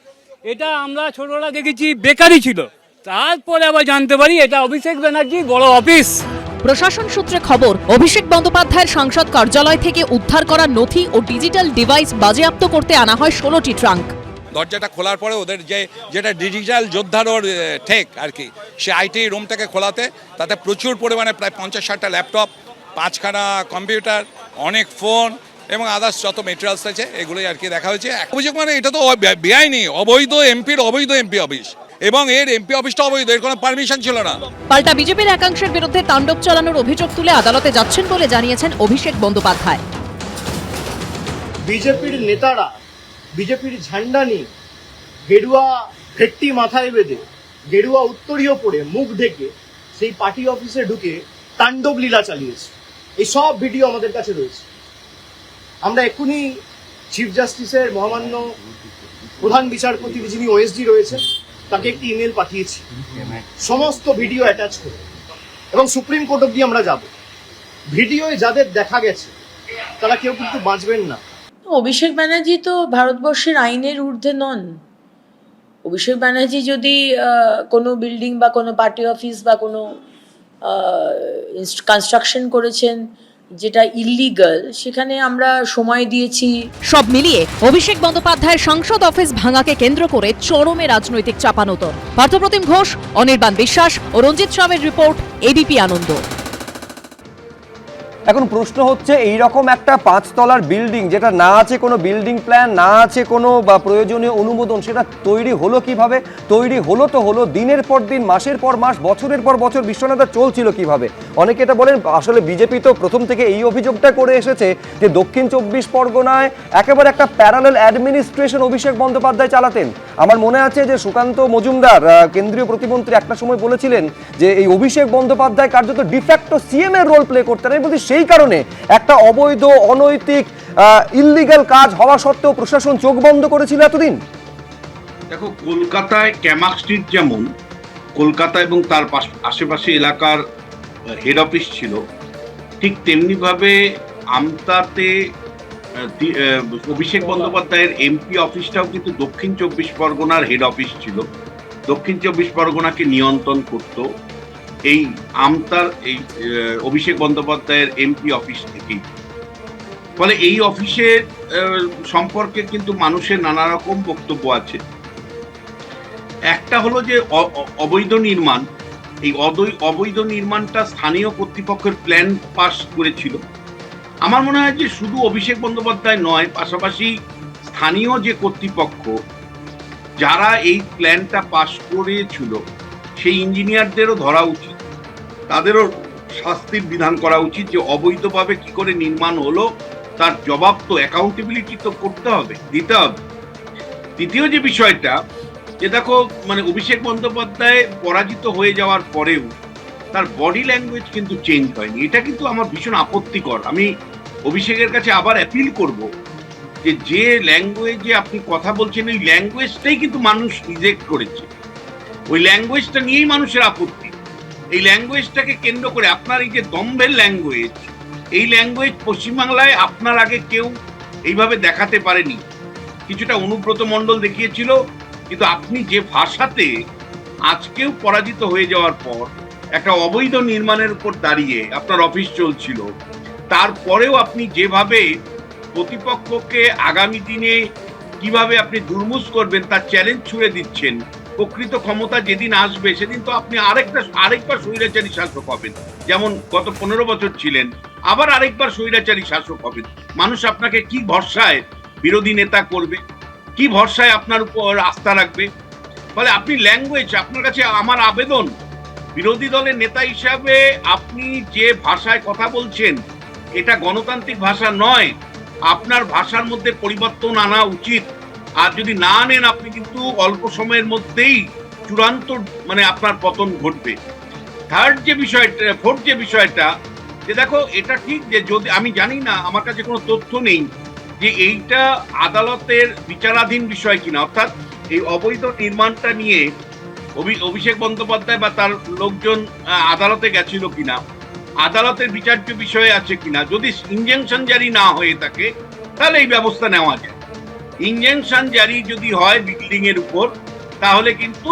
এটা আমরা ছোটবেলা দেখেছি বেকারি ছিল, তারপরে আবার জানতে পারি এটা অভিষেক ব্যানার্জি বড় অফিস। প্রশাসন সূত্রে খবর, অভিষেক বন্দ্যোপাধ্যায়ের সাংসদ কার্যালয় থেকে উদ্ধার করা নথি ও ডিজিটাল ডিভাইস বাজেয়াপ্ত করতে আনা হয় 16টি ট্রাঙ্ক। দরজাটা খোলার পরে ওদের যেটা ডিজিটাল যোদ্ধার ওর ঠেক আর কি, সে আইটি রুমটাকে খোলাতে তাতে প্রচুর পরিমাণে প্রায় 50-60টা ল্যাপটপ, 5খানা কম্পিউটার, অনেক ফোন এবং আদার্স যত মেটেরিয়ালস আছে এগুলোই আর কি দেখা হয়েছে। অভিযোগ মানে এটা তো বেআইনি, অবৈধ এমপি অফিস, এবং এর এমপি অফিসটা অবৈধ, এর কোনো পারমিশন ছিল না। পাল্টা বিজেপির একাংশের বিরুদ্ধে তাণ্ডব চালানোর অভিযোগ তুলে আদালতে যাচ্ছেন বলে জানিয়েছেন অভিষেক বন্দ্যোপাধ্যায়। বিজেপির নেতারা বিজেপির ঝান্ডা নিয়ে গেরুয়া ভেট্টি মাথায় বেঁধে গেরুয়া উত্তরীয় পরে মুখ ঢেকে সেই পার্টি অফিসে ঢুকে তাণ্ডব লীলা চালিয়েছে। এই সব ভিডিও আমাদের কাছে রয়েছে। আমরা এক্ষুনি চিফ জাস্টিসের মহামান্য প্রধান বিচারপতি যিনি ওএসডি রয়েছেন তাকে একটি ইমেল পাঠিয়েছি সমস্ত ভিডিও অ্যাটাচ করে, এবং সুপ্রিম কোর্ট অব্দি আমরা যাব। ভিডিওয় যাদের দেখা গেছে তারা কেউ কিন্তু বাঁচবেন না। অভিষেক ব্যানার্জি তো ভারতবর্ষের আইনের ঊর্ধ্বে নন। অভিষেক ব্যানার্জি যদি কোনো বিল্ডিং বা কোনো পার্টি অফিস বা কোনো কনস্ট্রাকশন করেছেন যেটা ইল্লিগাল, সেখানে আমরা সময় দিয়েছি। সব মিলিয়ে অভিষেক বন্দ্যোপাধ্যায়ের সাংসদ অফিস ভাঙাকে কেন্দ্র করে চরমে রাজনৈতিক চাপানোতর। পার্থপ্রতিম ঘোষ, অনির্বাণ বিশ্বাস ও রঞ্জিত সামের রিপোর্ট, এবিপি আনন্দ। এখন প্রশ্ন হচ্ছে এই রকম একটা 5 তলার বিল্ডিং যেটা না আছে কোনো বিল্ডিং প্ল্যান, না আছে কোনো বা প্রয়োজনীয় অনুমোদন, সেটা তৈরি হলো কিভাবে? তৈরি হলো তো হলো দিনের পর দিন, মাসের পর মাস, বছরের পর বছর বিশ্বনাথা চলছিল কিভাবে? অনেকে এটা বলেন আসলে বিজেপি তো প্রথম থেকে এই অভিযোগটা করে এসেছে যে দক্ষিণ 24 পরগনায় একেবারে একটা প্যারালাল অ্যাডমিনিস্ট্রেশন অভিষেক বন্দ্যোপাধ্যায় চালাতেন। আমার মনে আছে যে সুকান্ত মজুমদার কেন্দ্রীয় প্রতিমন্ত্রী একটা সময় বলেছিলেন যে এই অভিষেক বন্দ্যোপাধ্যায় কার্যত ডিফ্যাক্টো সিএম এর রোল প্লে করতেন। আমি বলছি সেই কারণে একটা অবৈধ, অনৈতিক, ইল্লিগাল কাজ হওয়া সত্ত্বেও প্রশাসন চোখ বন্ধ করেছিল এতদিন। দেখো, কলকাতায় ক্যামাক স্ট্রিট যেমন কলকাতা এবং তার আশেপাশে এলাকার হেড অফিস ছিল, ঠিক তেমনিভাবে আমতাতে অভিষেক বন্দ্যোপাধ্যায়ের এমপি অফিসটাও কিন্তু দক্ষিণ 24 পরগনার হেড অফিস ছিল। দক্ষিণ 24 পরগনাকে নিয়ন্ত্রণ করত এই আমতার এই অভিষেক বন্দ্যোপাধ্যায়ের এমপি অফিস থেকেই। ফলে এই অফিসের সম্পর্কে কিন্তু মানুষের নানা রকম বক্তব্য আছে। একটা হলো যে অবৈধ নির্মাণ, এই অবৈধ নির্মাণটা স্থানীয় কর্তৃপক্ষের প্ল্যান পাস করেছিল। আমার মনে হয় যে শুধু অভিষেক বন্দ্যোপাধ্যায় নয়, পাশাপাশি স্থানীয় যে কর্তৃপক্ষ যারা এই প্ল্যানটা পাস করেছিল সেই ইঞ্জিনিয়ারদেরও ধরা উচিত, তাদেরও শাস্তির বিধান করা উচিত যে অবৈধভাবে কি করে নির্মাণ হলো তার জবাব তো অ্যাকাউন্টেবিলিটি তো করতে হবে, দিতে হবে। দ্বিতীয় যে বিষয়টা, যে দেখো মানে অভিষেক বন্দ্যোপাধ্যায় পরাজিত হয়ে যাওয়ার পরেও তার বডি ল্যাঙ্গুয়েজ কিন্তু চেঞ্জ হয়নি। এটা কিন্তু আমার ভীষণ আপত্তিকর। আমি অভিষেকের কাছে আবার অ্যাপিল করব যে ল্যাঙ্গুয়েজে আপনি কথা বলছেন ওই ল্যাঙ্গুয়েজটাই কিন্তু মানুষ রিজেক্ট করেছে, ওই ল্যাঙ্গুয়েজটা নিয়েই মানুষের আপত্তি। এই ল্যাঙ্গুয়েজটাকে কেন্দ্র করে আপনার এই যে দম্ভের ল্যাঙ্গুয়েজ, এই ল্যাঙ্গুয়েজ পশ্চিমবাংলায় আপনার আগে কেউ এইভাবে দেখাতে পারেনি। কিছুটা অনুব্রত মণ্ডল দেখিয়েছিল, কিন্তু আপনি যে ভাষাতে আজকেও পরাজিত হয়ে যাওয়ার পর একটা অবৈধ নির্মাণের উপর দাঁড়িয়ে আপনার অফিস চলছিল, তারপরেও আপনি যেভাবে প্রতিপক্ষকে আগামী দিনে কিভাবে আপনি দুর্মুষ করবেন তার চ্যালেঞ্জ ছুড়ে দিচ্ছেন, প্রকৃত ক্ষমতা যেদিন আসবে সেদিন তো আপনি আরেকবার স্বৈরাচারী শাসক হবেন, যেমন গত 15 বছর ছিলেন, আবার আরেকবার স্বৈরাচারী শাসক হবেন। মানুষ আপনাকে কি ভরসায় বিরোধী নেতা করবে, কি ভরসায় আপনার উপর আস্থা রাখবে? ফলে আপনি ল্যাঙ্গুয়েজ, আপনার কাছে আমার আবেদন, বিরোধী দলের নেতা হিসাবে আপনি যে ভাষায় কথা বলছেন এটা গণতান্ত্রিক ভাষা নয়। আপনার ভাষার মধ্যে পরিবর্তন আনা উচিত। আর যদি না আনেন আপনি কিন্তু অল্প সময়ের মধ্যেই চূড়ান্ত মানে আপনার পতন ঘটবে। ফোর্থ যে বিষয়টা, যে দেখো এটা ঠিক যে যদি আমি জানি না, আমার কাছে কোনো তথ্য নেই যে এইটা আদালতের বিচারাধীন বিষয় কিনা, অর্থাৎ এই অবৈধ নির্মাণটা নিয়ে অভিষেক বন্দ্যোপাধ্যায় বা তার লোকজন আদালতে গেছিল কিনা, আদালতের বিচার্য বিষয়ে আছে কিনা। যদি ইনজাংশন জারি না হয়ে থাকে তাহলে এই ব্যবস্থা নেওয়া যায়। ইনজাংশন জারি যদি হয় বিল্ডিং এর উপর, তাহলে কিন্তু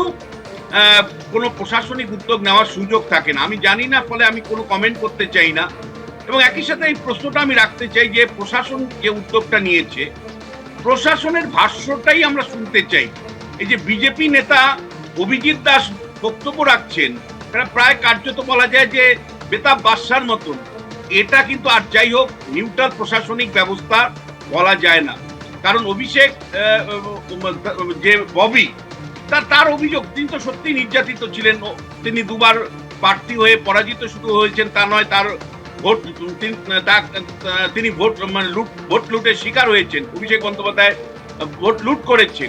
কোনো প্রশাসনিক উদ্যোগ নেওয়ার সুযোগ থাকে না। আমি জানি না, ফলে আমি কোনো কমেন্ট করতে চাই না। এবং একই সাথে এই প্রশ্নটা আমি রাখতে চাই যে প্রশাসন যে উদ্যোগটা নিয়েছে, প্রশাসনের ভাষ্যটাই আমরা শুনতে চাই। এই যে বিজেপি নেতা অভিজিৎ দাস বক্তব্য রাখছেন, এটা প্রায় কার্যত বলা যায় যে বেতাব বাদশার মতন। এটা কিন্তু আর যাই হোক নিউট্রাল প্রশাসনিক ব্যবস্থা বলা যায় না, কারণ অভিষেক যে ববি তার অভিযোগ, তিনি তো সত্যি নির্যাতিত ছিলেন। তিনি দুবার প্রার্থী হয়ে পরাজিত শুধু হয়েছেন তা নয়, তার ভোট তিনি ভোট লুটের শিকার হয়েছেন। অভিষেক বন্দ্যোপাধ্যায় ভোট লুট করেছে,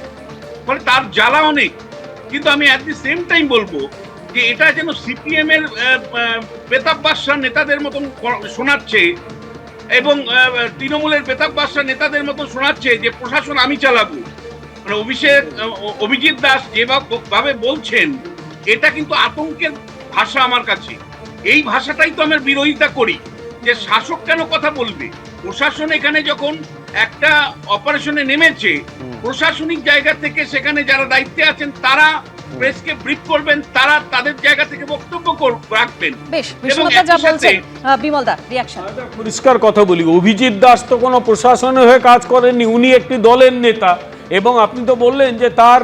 ফলে তার জ্বালা অনেক। কিন্তু আমি অ্যাট দি সেম টাইম বলবো যে এটা যেন সিপিএম এর বেতাব বাদশাহ নেতাদের মতন শোনাচ্ছে এবং তৃণমূলের বেতাব বাদশাহ নেতাদের মতন শোনাচ্ছে যে প্রশাসন আমি চালাবো। মানে অভিজিৎ দাস যেভাবে বলছেন, এটা কিন্তু আতঙ্কের ভাষা আমার কাছে। এই ভাষাটাই তো আমরা বিরোধিতা করি, যে শাসক কেন কথা বলবে। প্রশাসন এখানে যখন একটা অপারেশনে নেমেছে, প্রশাসনিক জায়গা থেকে সেখানে যারা দায়িত্বে আছেন তারা প্রেসকে ব্রিফ করবেন, তারা তাদের জায়গা থেকে বক্তব্য রাখবেন। বেশ, বিষ্ণুদা যা বলছেন, বিমল দা রিঅ্যাকশন। পরিষ্কার কথা বলি, অভিজিৎ দাস তো কোনো প্রশাসনের হয়ে কাজ করেননি, উনি একটি দলের নেতা। এবং আপনি তো বললেন যে তার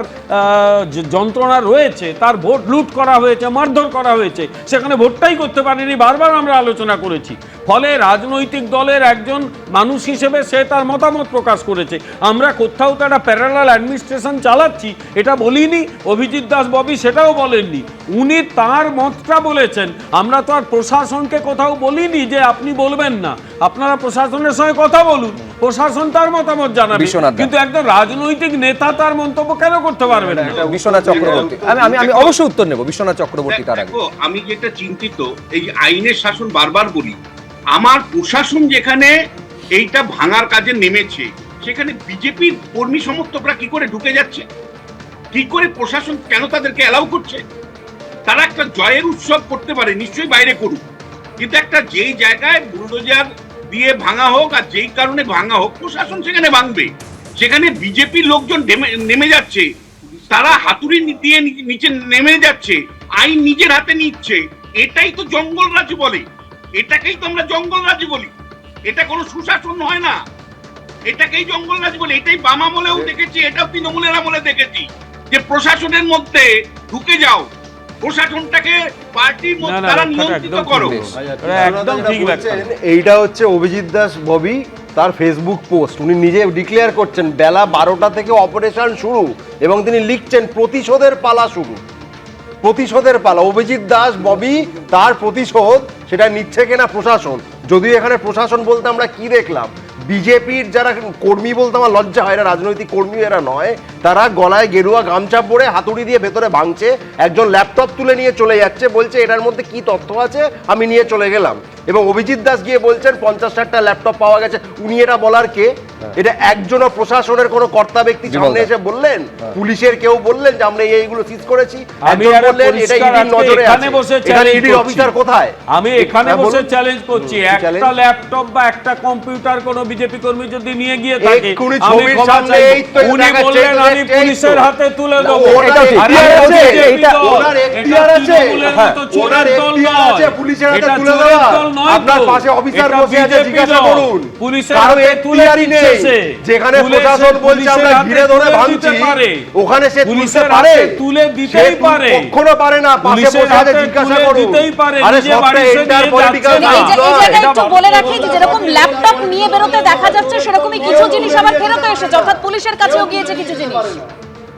যন্ত্রণা রয়েছে, তার ভোট লুট করা হয়েছে, মারধর করা হয়েছে, সেখানে ভোটটাই করতে পারেনি, বারবার আমরা আলোচনা করেছি। ফলে রাজনৈতিক দলের একজন মানুষ হিসেবে সে তার মতামত প্রকাশ করেছে। আমরা কোথাও তো একটা প্যারালাল অ্যাডমিনিস্ট্রেশন চালাচ্ছি এটা বলিনি, অভিজিৎ দাস ববি সেটাও বলেননি, উনি তার মতটা বলেছেন। আমরা তো আর প্রশাসনকে কোথাও বলিনি যে আপনি বলবেন না, আপনারা প্রশাসনের সঙ্গে কথা বলুন, প্রশাসন তার মতামত জানাবে, কিন্তু একজন রাজনৈতিক নেতা তার মন্তব্য কেন করতে পারবেন না? বিশ্বনাথ চক্রবর্তী, আমি অবশ্যই উত্তর নেব। বিশ্বনাথ চক্রবর্তী, তার আগে আমি যেটা চিন্তিত, এই আইনের শাসন বারবার বলি, আমার প্রশাসন যেখানে এইটা ভাঙার কাজে নেমেছে, সেখানে বিজেপির কর্মী সমর্থকরা কি করে ঢুকে যাচ্ছে, কি করে প্রশাসন কেন তাদেরকে অ্যালাউ করছে? তারা একটা জয়ের উৎসব করতে পারে, নিশ্চয়ই বাইরে করুক, কিন্তু একটা যেই জায়গায় বুলডোজার দিয়ে ভাঙা হোক আর যেই কারণে ভাঙা হোক, প্রশাসন সেখানে ভাঙবে। সেখানে বিজেপির লোকজন নেমে যাচ্ছে, তারা হাতুড়ি দিয়ে নিচে নেমে যাচ্ছে, আইন নিজের হাতে নিচ্ছে। এটাই তো জঙ্গল রাজ বলে, এটাকেই তো আমরা জঙ্গল রাজ বলি। এটা কোনো সুশাসন হয় না, এটাকেই জঙ্গল রাজ বলে। এটাই বাম আমলেও দেখেছি, এটাও তৃণমূলের আমলে দেখেছি, যে প্রশাসনের মধ্যে ঢুকে যাও, প্রশাসনটাকে পার্টির মধ্যে তারা নিয়ন্ত্রিত করো। একদম ঠিক ব্যাখ্যা। এইটা হচ্ছে অভিজিৎ দাস ববি তার ফেসবুক পোস্ট, উনি নিজে ডিক্লেয়ার করছেন বেলা 12টা থেকে অপারেশন শুরু এবং তিনি লিখছেন প্রতিশোধের পালা শুরু, প্রতিশোধের পালা। অভিজিৎ দাস ববি তার প্রতিশোধ সেটা নিচ্ছে কিনা প্রশাসন। যদিও এখানে প্রশাসন বলতে আমরা কি দেখলাম, বিজেপির যারা কর্মী বলতে আমার লজ্জা হয়, এরা রাজনৈতিক কর্মী এরা নয়, তারা গলায় গেরুয়া গামছা পরে হাতুড়ি দিয়ে ভেতরে ভাঙছে, একজন ল্যাপটপ তুলে নিয়ে চলে যাচ্ছে, বলছে এটার মধ্যে কি তথ্য আছে আমি নিয়ে চলে গেলাম। এবং অভিজিৎ দাস গিয়ে বলছেন 50-60টা ল্যাপটপ পাওয়া গেছে। উনি এটা বলার কে? এটা একজনও প্রশাসনের কোনো কর্তা ব্যক্তি সামনে এসে বললেন, পুলিশের কেউ বললেন যে আমরা এইগুলো সিজ করেছি, একজন বললেন এটা ইডির নজরে আছে। এখানে ইডির অফিসার কোথায়? আমি এখানে বসে চ্যালেঞ্জ করছি, একটা ল্যাপটপ বা একটা কম্পিউটার কোনো বিজেপি কর্মী যদি নিয়ে গিয়ে থাকে, আমি ক্ষমা চাইবো। উনি বললেন আমি পুলিশের হাতে তুলে দেবো। এটা এটা ওনার এখতিয়ার আছে, ওনার এখতিয়ার আছে পুলিশের হাতে তুলে দেওয়া। আপনার পাশে অফিসার বসে আছে, জিজ্ঞাসা করুন। কারো এখতিয়ারই নেই। যেখানে প্রশাসন বলছে আমরা ঘিরে ধরে ভাঙছি, ওখানে সে তুলতে পারে? তুলে দিতেই পারে, কখনো পারে না। পাশে বসে আছে, জিজ্ঞাসা করুন। আরে সবটা এন্টার পলিটিক্যাল এই জায়গায় একটু বলে রাখি যে যেরকম ল্যাপটপ নিয়ে বেরোতে দেখা যাচ্ছে, সেরকমই কিছু জিনিস আবার ফেরত এসেছে, অর্থাৎ পুলিশের কাছেও গিয়েছে কিছু জিনিস।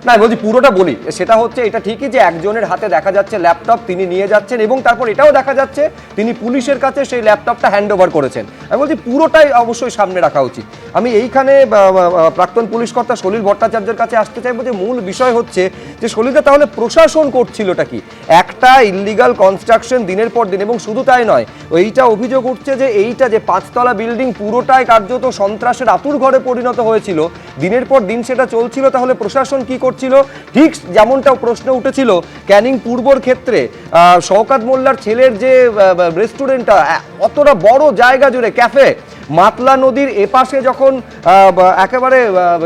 না বলছি পুরোটা বলি, সেটা হচ্ছে এটা ঠিকই যে একজনের হাতে দেখা যাচ্ছে ল্যাপটপ, তিনি নিয়ে যাচ্ছেন এবং তারপর এটাও দেখা যাচ্ছে তিনি পুলিশের কাছে সেই ল্যাপটপটা হ্যান্ড ওভার করেছেন। আমি বলছি পুরোটাই অবশ্যই সামনে রাখা উচিত। আমি এইখানে প্রাক্তন পুলিশ কর্তা সলিল ভট্টাচার্যের কাছে আসতে চাইবো যে মূল বিষয় হচ্ছে যে সলিলদা তাহলে প্রশাসন করছিলটা কি? একটা ইললিগাল কনস্ট্রাকশন দিনের পর দিন, এবং শুধু তাই নয়, এইটা অভিযোগ উঠছে যে এইটা যে 5তলা বিল্ডিং পুরোটাই কার্যত সন্ত্রাসের আতুর ঘরে পরিণত হয়েছিল, দিনের পর দিন সেটা চলছিল, তাহলে প্রশাসন কি করছিল? ঠিক যেমনটা প্রশ্ন উঠেছিল ক্যানিং পূর্বর ক্ষেত্রে, শওকত মোল্লার ছেলের যে রেস্টুরেন্টটা অতটা বড় জায়গা জুড়ে ক্যাফে, মাতলা নদীর এপাশে যখন একেবারে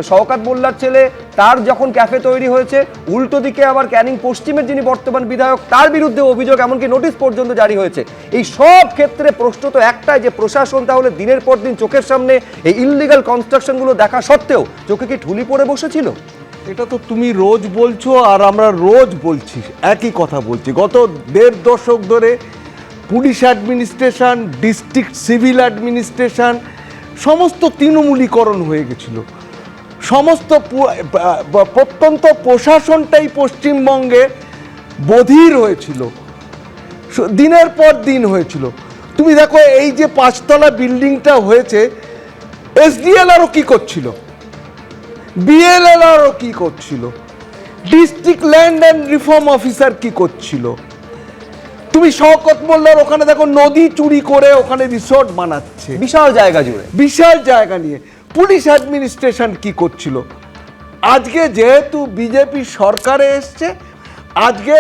শওকত মোল্লার ছেলে তার যখন ক্যাফে তৈরি হয়েছে, উল্টো দিকে আবার ক্যানিং পশ্চিমের যিনি বর্তমান বিধায়ক তার বিরুদ্ধে অভিযোগ, এমনকি নোটিশ পর্যন্ত জারি হয়েছে। এই সব ক্ষেত্রে প্রশ্ন তো একটাই যে প্রশাসন তাহলে দিনের পর দিন চোখের সামনে এই ইললিগাল কনস্ট্রাকশনগুলো দেখা সত্ত্বেও চোখে কি ঠুলি পড়ে বসেছিল? এটা তো তুমি রোজ বলছো আর আমরা রোজ বলছি, একই কথা বলছি। গত 1.5 দশক ধরে police administration, district civil administration সমস্ত তৃণমূলীকরণ হয়ে গেছিল। সমস্ত প্রত্যন্ত প্রশাসনটাই পশ্চিমবঙ্গে বধির হয়েছিল, দিনের পর দিন হয়েছিল। তুমি দেখো এই যে 5তলা বিল্ডিংটা হয়েছে, এসডিএলআরও কি করছিল, বিএলএলআরও কি করছিল, district land and reform officer কি করছিল। তুমি শওকত মোল্লার ওখানে দেখো নদী চুরি করে ওখানে রিসোর্ট বানাচ্ছে, বিশাল জায়গা জুড়ে, বিশাল জায়গা নিয়ে। পুলিশ অ্যাডমিনিস্ট্রেশন কি করছিল? আজকে যেহেতু বিজেপি সরকারে এসছে, আজকে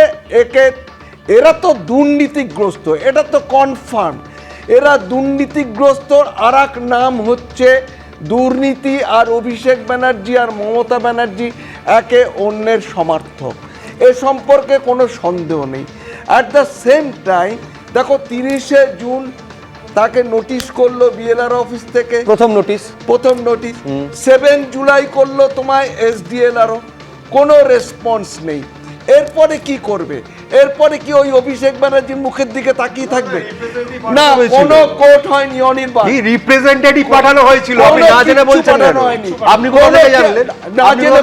এরা তো দুর্নীতিগ্রস্ত, এটা তো কনফার্ম এরা দুর্নীতিগ্রস্ত। আর এক নাম হচ্ছে দুর্নীতি, আর অভিষেক ব্যানার্জি আর মমতা ব্যানার্জি একে অন্যের সমর্থক, এ সম্পর্কে কোনো সন্দেহ নেই। অ্যাট দ্য সেম টাইম দেখো 30শে জুন তাকে নোটিশ করলো বিএলআর অফিস থেকে, প্রথম নোটিশ 7 জুলাই করলো তোমায় এসডিএলআরও, কোনো রেসপন্স নেই। এরপরে কি করবে? এরপরে কি ওই অভিষেক ব্যানার্জির মুখের দিকে তাকিয়ে থাকবে? না, কোনো কোর্ট হয়নি অনির্বাণ, রিপ্রেজেন্টেটিভ পাঠানো হয়েছিল। আপনি না জেনে বলছেন কেন? আপনি কোথা থেকে জানলেন? না জেনে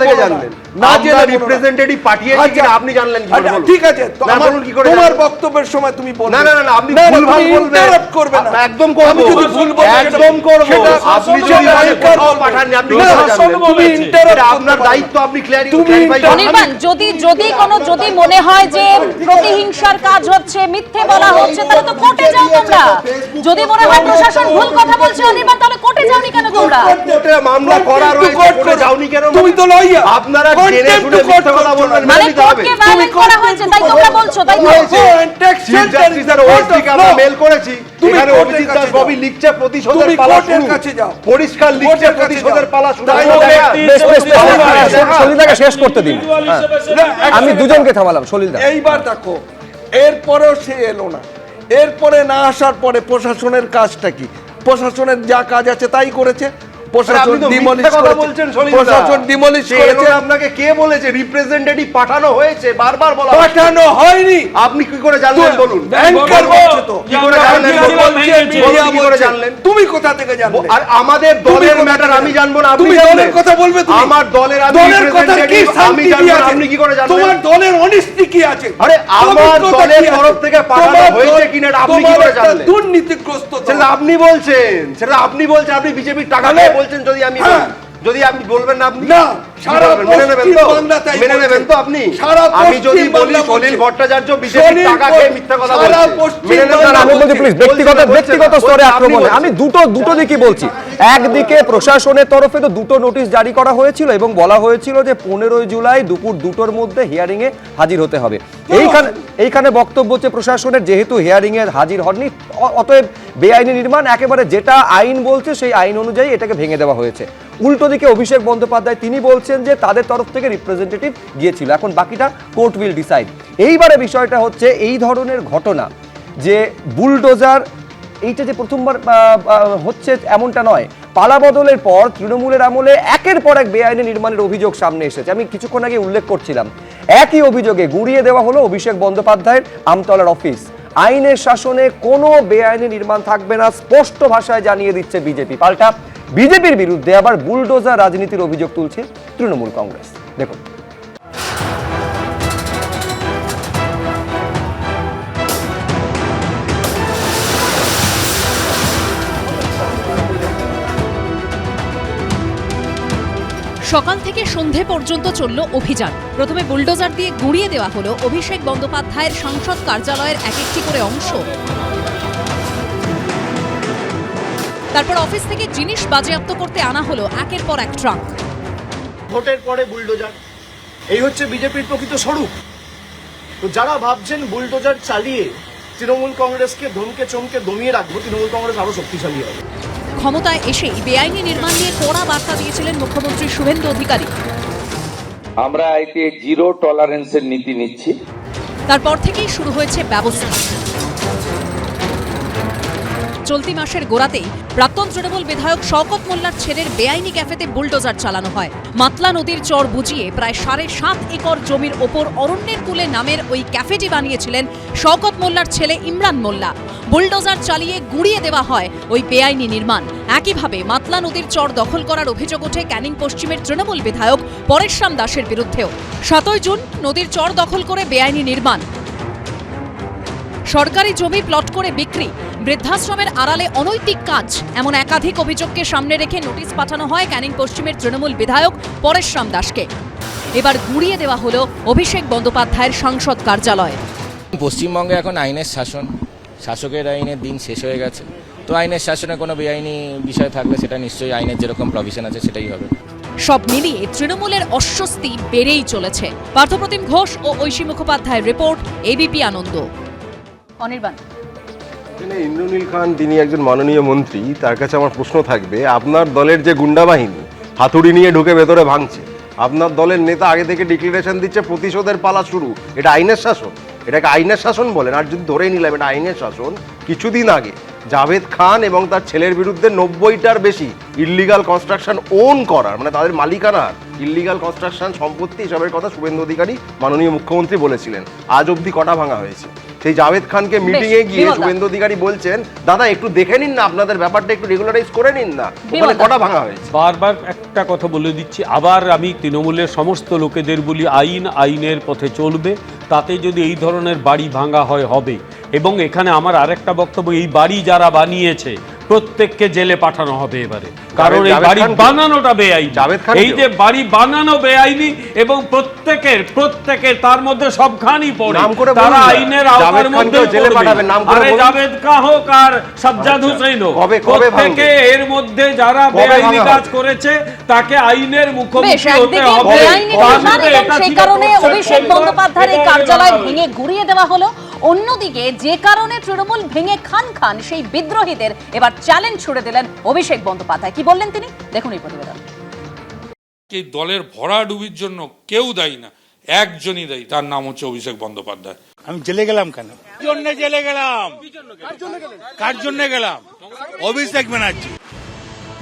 না জেনে রিপ্রেজেন্টেটিভ পাঠিয়েছি কিনা আপনি জানলেন কি করে? বলুন। ঠিক আছে, তোমার বক্তব্যের সময় তুমি বলবে। না না না, আপনি ভুলভাল বলবেন, করবে না। একদম করব, আমি যদি ভুল বলি একদম করব। আপনি যদি কোথাও পাঠাননি, আপনি তুমি ইন্টারাপ্ট, আপনার দায়িত্ব, আপনি অনির্বাণ, যদি মনে হয় যে প্রতিহিংসার কাজ হচ্ছে, মিথ্যে বলা হচ্ছে, তাহলে তো কোর্টে যাও তোমরা। যদি মনে হয় প্রশাসন ভুল কথা বলছে অনির্বাণ, তাহলে কোর্টে যাওনি কেন তোমরা? কোর্টে মামলা করা রয়েছে, কোর্টে যাওনি কেন? তুমি তো লইয়া, আপনারা জেনে শুনে মিথ্যা কথা বলবেন, মানে মেনে নিতে হবে। কোর্টকে ভায়োলেট করা হয়েছে তাই তোমরা বলছো, তাই তো? চিফ জাস্টিসের ওএসডিকে আমরা মেল করেছি, এখানে অভিজিৎ দাস ববি লিখছে প্রতিশোধের পালা শুরু, পরিষ্কার লিখছে প্রতিশোধের পালা শুরু। সলিলদাকে শেষ করতে দিন। আমি দুজনকে থামালাম। সলিলদা, এইবার দেখো, এরপরেও সে এলো না। এরপরে না আসার পরে প্রশাসনের কাজটা কি? প্রশাসনের যা কাজ আছে তাই করেছে। প্রশাসন ডিমলিশ কথা বলছেন সলিলদা, প্রশাসন ডিমলিশ করেছে। আপনাকে কে বলেছে রিপ্রেজেন্টেটিভ পাঠানো হয়েছে? বারবার বলা পাঠানো হয়নি। আপনি কি করে জানলেন বলুন? ব্যাংকার বলছে তো। কি করে জানলেন? কি করে জানলেন? তুমি কোথা থেকে জানলে? আর আমাদের দলের ম্যাটার আমি জানবো না, আপনি তুমি দলের কথা বলবে? তুমি আমার দলের আমি রিপ্রেজেন্টেটিভ, আমি জানবো না, আপনি কি করে জানলেন? তোমার দলের অনিষ্টি কি আছে? আরে আমার দলের তরফ থেকে পাঠানো হয়েছে কিনা আপনি কি করে জানলেন? দুর্নীতিগ্রস্ত সেটা আপনি বলছেন, সেটা আপনি বলছেন, আপনি বিজেপির টাকা খেয়ে বলছেন। যদি আমি যদি আপনি বলবেন না, আপনি না সারা মেনে নেবেন তো? বাংলা তাই মেনে নেবেন তো আপনি? আমি যদি বলি সলিল ভট্টাচার্য বিজেপির টাকা খেয়ে মিথ্যা কথা বলছে, মেনে নেবেন না? আমি বলছি প্লিজ ব্যক্তিগত স্তরে আক্রমণ। আমি দুটো দিকই বলছি। একদিকে প্রশাসনের তরফে তো দুটো নোটিশ জারি করা হয়েছিল এবং বলা হয়েছিল যে 15 জুলাই দুপুর 2টোর মধ্যে হিয়ারিং এ হাজির হতে হবে। এইখানে বক্তব্য হচ্ছে প্রশাসনের, যেহেতু হিয়ারিং এ হাজির হননি অতএব বেআইনি নির্মাণ, একেবারে যেটা আইন বলছে সেই আইন অনুযায়ী এটাকে ভেঙে দেওয়া হয়েছে। উল্টো দিকে অভিষেক বন্দ্যোপাধ্যায় তিনি বলছেন যে তাদের তরফ থেকে রিপ্রেজেন্টেটিভ গিয়েছিল, এখন বাকিটা কোর্ট উইল ডিসাইড। এইবারে বিষয়টা হচ্ছে এই ধরনের ঘটনা যে বুলডোজার, এইটা যে প্রথমবার হচ্ছে এমনটা নয়। পালা বদলের পর তৃণমূলের আমলে একের পর এক বেআইনি নির্মাণের অভিযোগ সামনে এসেছে। আমি কিছুক্ষণ আগে উল্লেখ করছিলাম, একই অভিযোগে গুঁড়িয়ে দেওয়া হলো অভিষেক বন্দ্যোপাধ্যায়ের আমতলার অফিস। আইনের শাসনে কোনো বেআইনি নির্মাণ থাকবে না, স্পষ্ট ভাষায় জানিয়ে দিচ্ছে বিজেপি। পাল্টা বিজেপির বিরুদ্ধে আবার বুলডোজার রাজনীতির অভিযোগ তুলছে তৃণমূল কংগ্রেস। দেখুন, সকাল থেকে সন্ধে পর্যন্ত চলল অভিযান। প্রথমে বুলডোজার দিয়ে গুঁড়িয়ে দেওয়া হলো অভিষেক বন্দ্যোপাধ্যায়ের সংসদ কার্যালয়ের এক একটি করে অংশ। তারপর অফিস থেকে জিনিস বাজেয়াপ্ত করতে আনা হলো একের পর এক ট্রাক। ভোটের পরে বুলডোজার, এই হচ্ছে বিজেপির প্রকৃত স্বরূপ। তো যারা ভাবছেন বুলডোজার চালিয়ে তৃণমূল কংগ্রেসকে ধমকে চমকে দমিয়ে রাখবো, তৃণমূল কংগ্রেস আরো শক্তিশালী হবে। ক্ষমতায় এসেই বেআইনি নির্মাণ নিয়ে কড়া বার্তা দিয়েছিলেন মুখ্যমন্ত্রী শুভেন্দু অধিকারী। আমরা এতে জিরো টলারেন্সের নীতি নিচ্ছি। তারপর থেকেই শুরু হয়েছে ব্যবস্থা। চলতি মাসের গোড়াতেই প্রাক্তন তৃণমূল বিধায়ক শওকত মোল্লার ছেলের বেআইনি ক্যাফেতে বুলডোজার চালানো হয়। মাতলা নদীর চর বুঝিয়ে প্রায় 7.5 একর জমির ওপর অরণ্যের কূলে নামের ওই ক্যাফেটি বানিয়েছিলেন শওকত মোল্লার ছেলে ইমরান মোল্লা। বুলডোজার চালিয়ে গুঁড়িয়ে দেওয়া হয় ওই বেআইনি নির্মাণ। একইভাবে মাতলা নদীর চর দখল করার অভিযোগ ওঠে ক্যানিং পশ্চিমের তৃণমূল বিধায়ক পরেশরাম দাসের বিরুদ্ধেও। 7 জুন নদীর চর দখল করে বেআইনি নির্মাণ, সরকারি জমি প্লট করে বিক্রি, বৃদ্ধাশ্রমের আড়ালে অনৈতিক কাজ, এমন একাধিক অভিযোগকে সামনে রেখে নোটিশ পাঠানো হয় ক্যানিং পশ্চিমের তৃণমূল বিধায়ক পরেশরাম দাসকে। এবার গুঁড়িয়ে দেওয়া হলো অভিষেক বন্দ্যোপাধ্যায়ের সংসদ কার্যালয়। পশ্চিমবঙ্গে এখন আইনের শাসন, শাসকের আইনের দিন শেষ হয়ে গেছে। তো আইনের শাসনে কোনো বেআইনি বিষয় থাকলে সেটা নিশ্চয়ই আইনের যেরকম প্রভিশন আছে সেটাই হবে। সব মিলিয়ে তৃণমূলের অস্বস্তি বেড়েই চলেছে। পার্থপ্রতিম ঘোষ ও ঐশী মুখোপাধ্যায়ের রিপোর্ট, এবিপি আনন্দ। অনির্বাণ, ইন্দ্রনীল খান তিনি একজন মাননীয় মন্ত্রী, তার কাছে আমার প্রশ্ন থাকবে, আপনার দলের যে গুন্ডা বাহিনী হাতুড়ি নিয়ে ঢুকে ভেতরে ভাঙছে, আপনার দলের নেতা আগে থেকে ডিক্লারেশন দিচ্ছে প্রতিশোধের পালা শুরু, এটা আইনের শাসন? এটাকে আইনের শাসন বলেন? আর যদি ধরেই নিলাম এটা আইনের শাসন, কিছুদিন আগে জাভেদ খান এবং তার ছেলের বিরুদ্ধে 90টার বেশি ইল্লিগাল কনস্ট্রাকশন ওন করার, মানে তাদের মালিকানার ইল্লিগাল কনস্ট্রাকশন সম্পত্তি এসবের কথা শুভেন্দু অধিকারী মাননীয় মুখ্যমন্ত্রী বলেছিলেন। আজ অবধি কটা ভাঙা হয়েছে? সেই জাভেদ খানকে মিটিংয়ে গিয়ে শুভেন্দু অধিকারী বলছেন, দাদা একটু দেখে নিন না, আপনাদের ব্যাপারটা একটু রেগুলারাইজ করে নিন না, ওখানে কটা ভাঙা হয়েছে? বারবার একটা কথা বলে দিচ্ছি, আবার আমি তৃণমূলের সমস্ত লোকেদের বলি, আইন আইনের পথে চলবে। তাতে যদি এই ধরনের বাড়ি ভাঙা হয় হবে। এবং এখানে আমার আরেকটা বক্তব্য, এই বাড়ি যারা বানিয়েছে প্রত্যেককে জেলে পাঠানো হবে এবারে, কারণ এই জাভেদ বাড়ি খানকে? বানানোটা বেআইনি। জাভেদ খানকে? এই যে বাড়ি বানানো বেআইনি এবং প্রত্যেকের তার মধ্যে সবখানই পড়ে, নাম করে বলুন তারা না। আইনের জাভেদ আওতার খানকেও মধ্যে জেলে পাঠাবেন, নাম করে আরে বলুন। জাভেদ খান হোক আর সাজ্জাদ হোসেন হোক, কবে প্রত্যেকে এর মধ্যে যারা বেআইনি ভাঙা কাজ হবে? করেছে তাকে আইনের বেশ, মুখোমুখি হতে একদিকে হবে। বেআইনি তার নির্মাণ সাথে এবং এটা সেই ছিল কারণে প্রত্যেক অভিষেক পরিবার, বন্দ্যোপাধ্যায়ের এই এটা কার্যালয় এবার ভেঙে গুড়িয়ে দেওয়া হলো। অন্যদিকে যে কারণে তৃণমূল ভেঙে খান সেই বিদ্রোহীদের এবার চ্যালেঞ্জ ছুড়ে দিলেন অভিষেক বন্দ্যোপাধ্যায়। কি বললেন তিনি, দেখুন এই প্রতিবেদন। এই দলের ভরাডুবির জন্য কেউ দায়ী না, একজনই দায়ী, তার নাম হচ্ছে অভিষেক বন্দ্যোপাধ্যায়। আমি জেলে গেলাম কেন? জন্য জেলে গেলাম, কার জন্য গেলাম? অভিষেক ব্যানার্জি।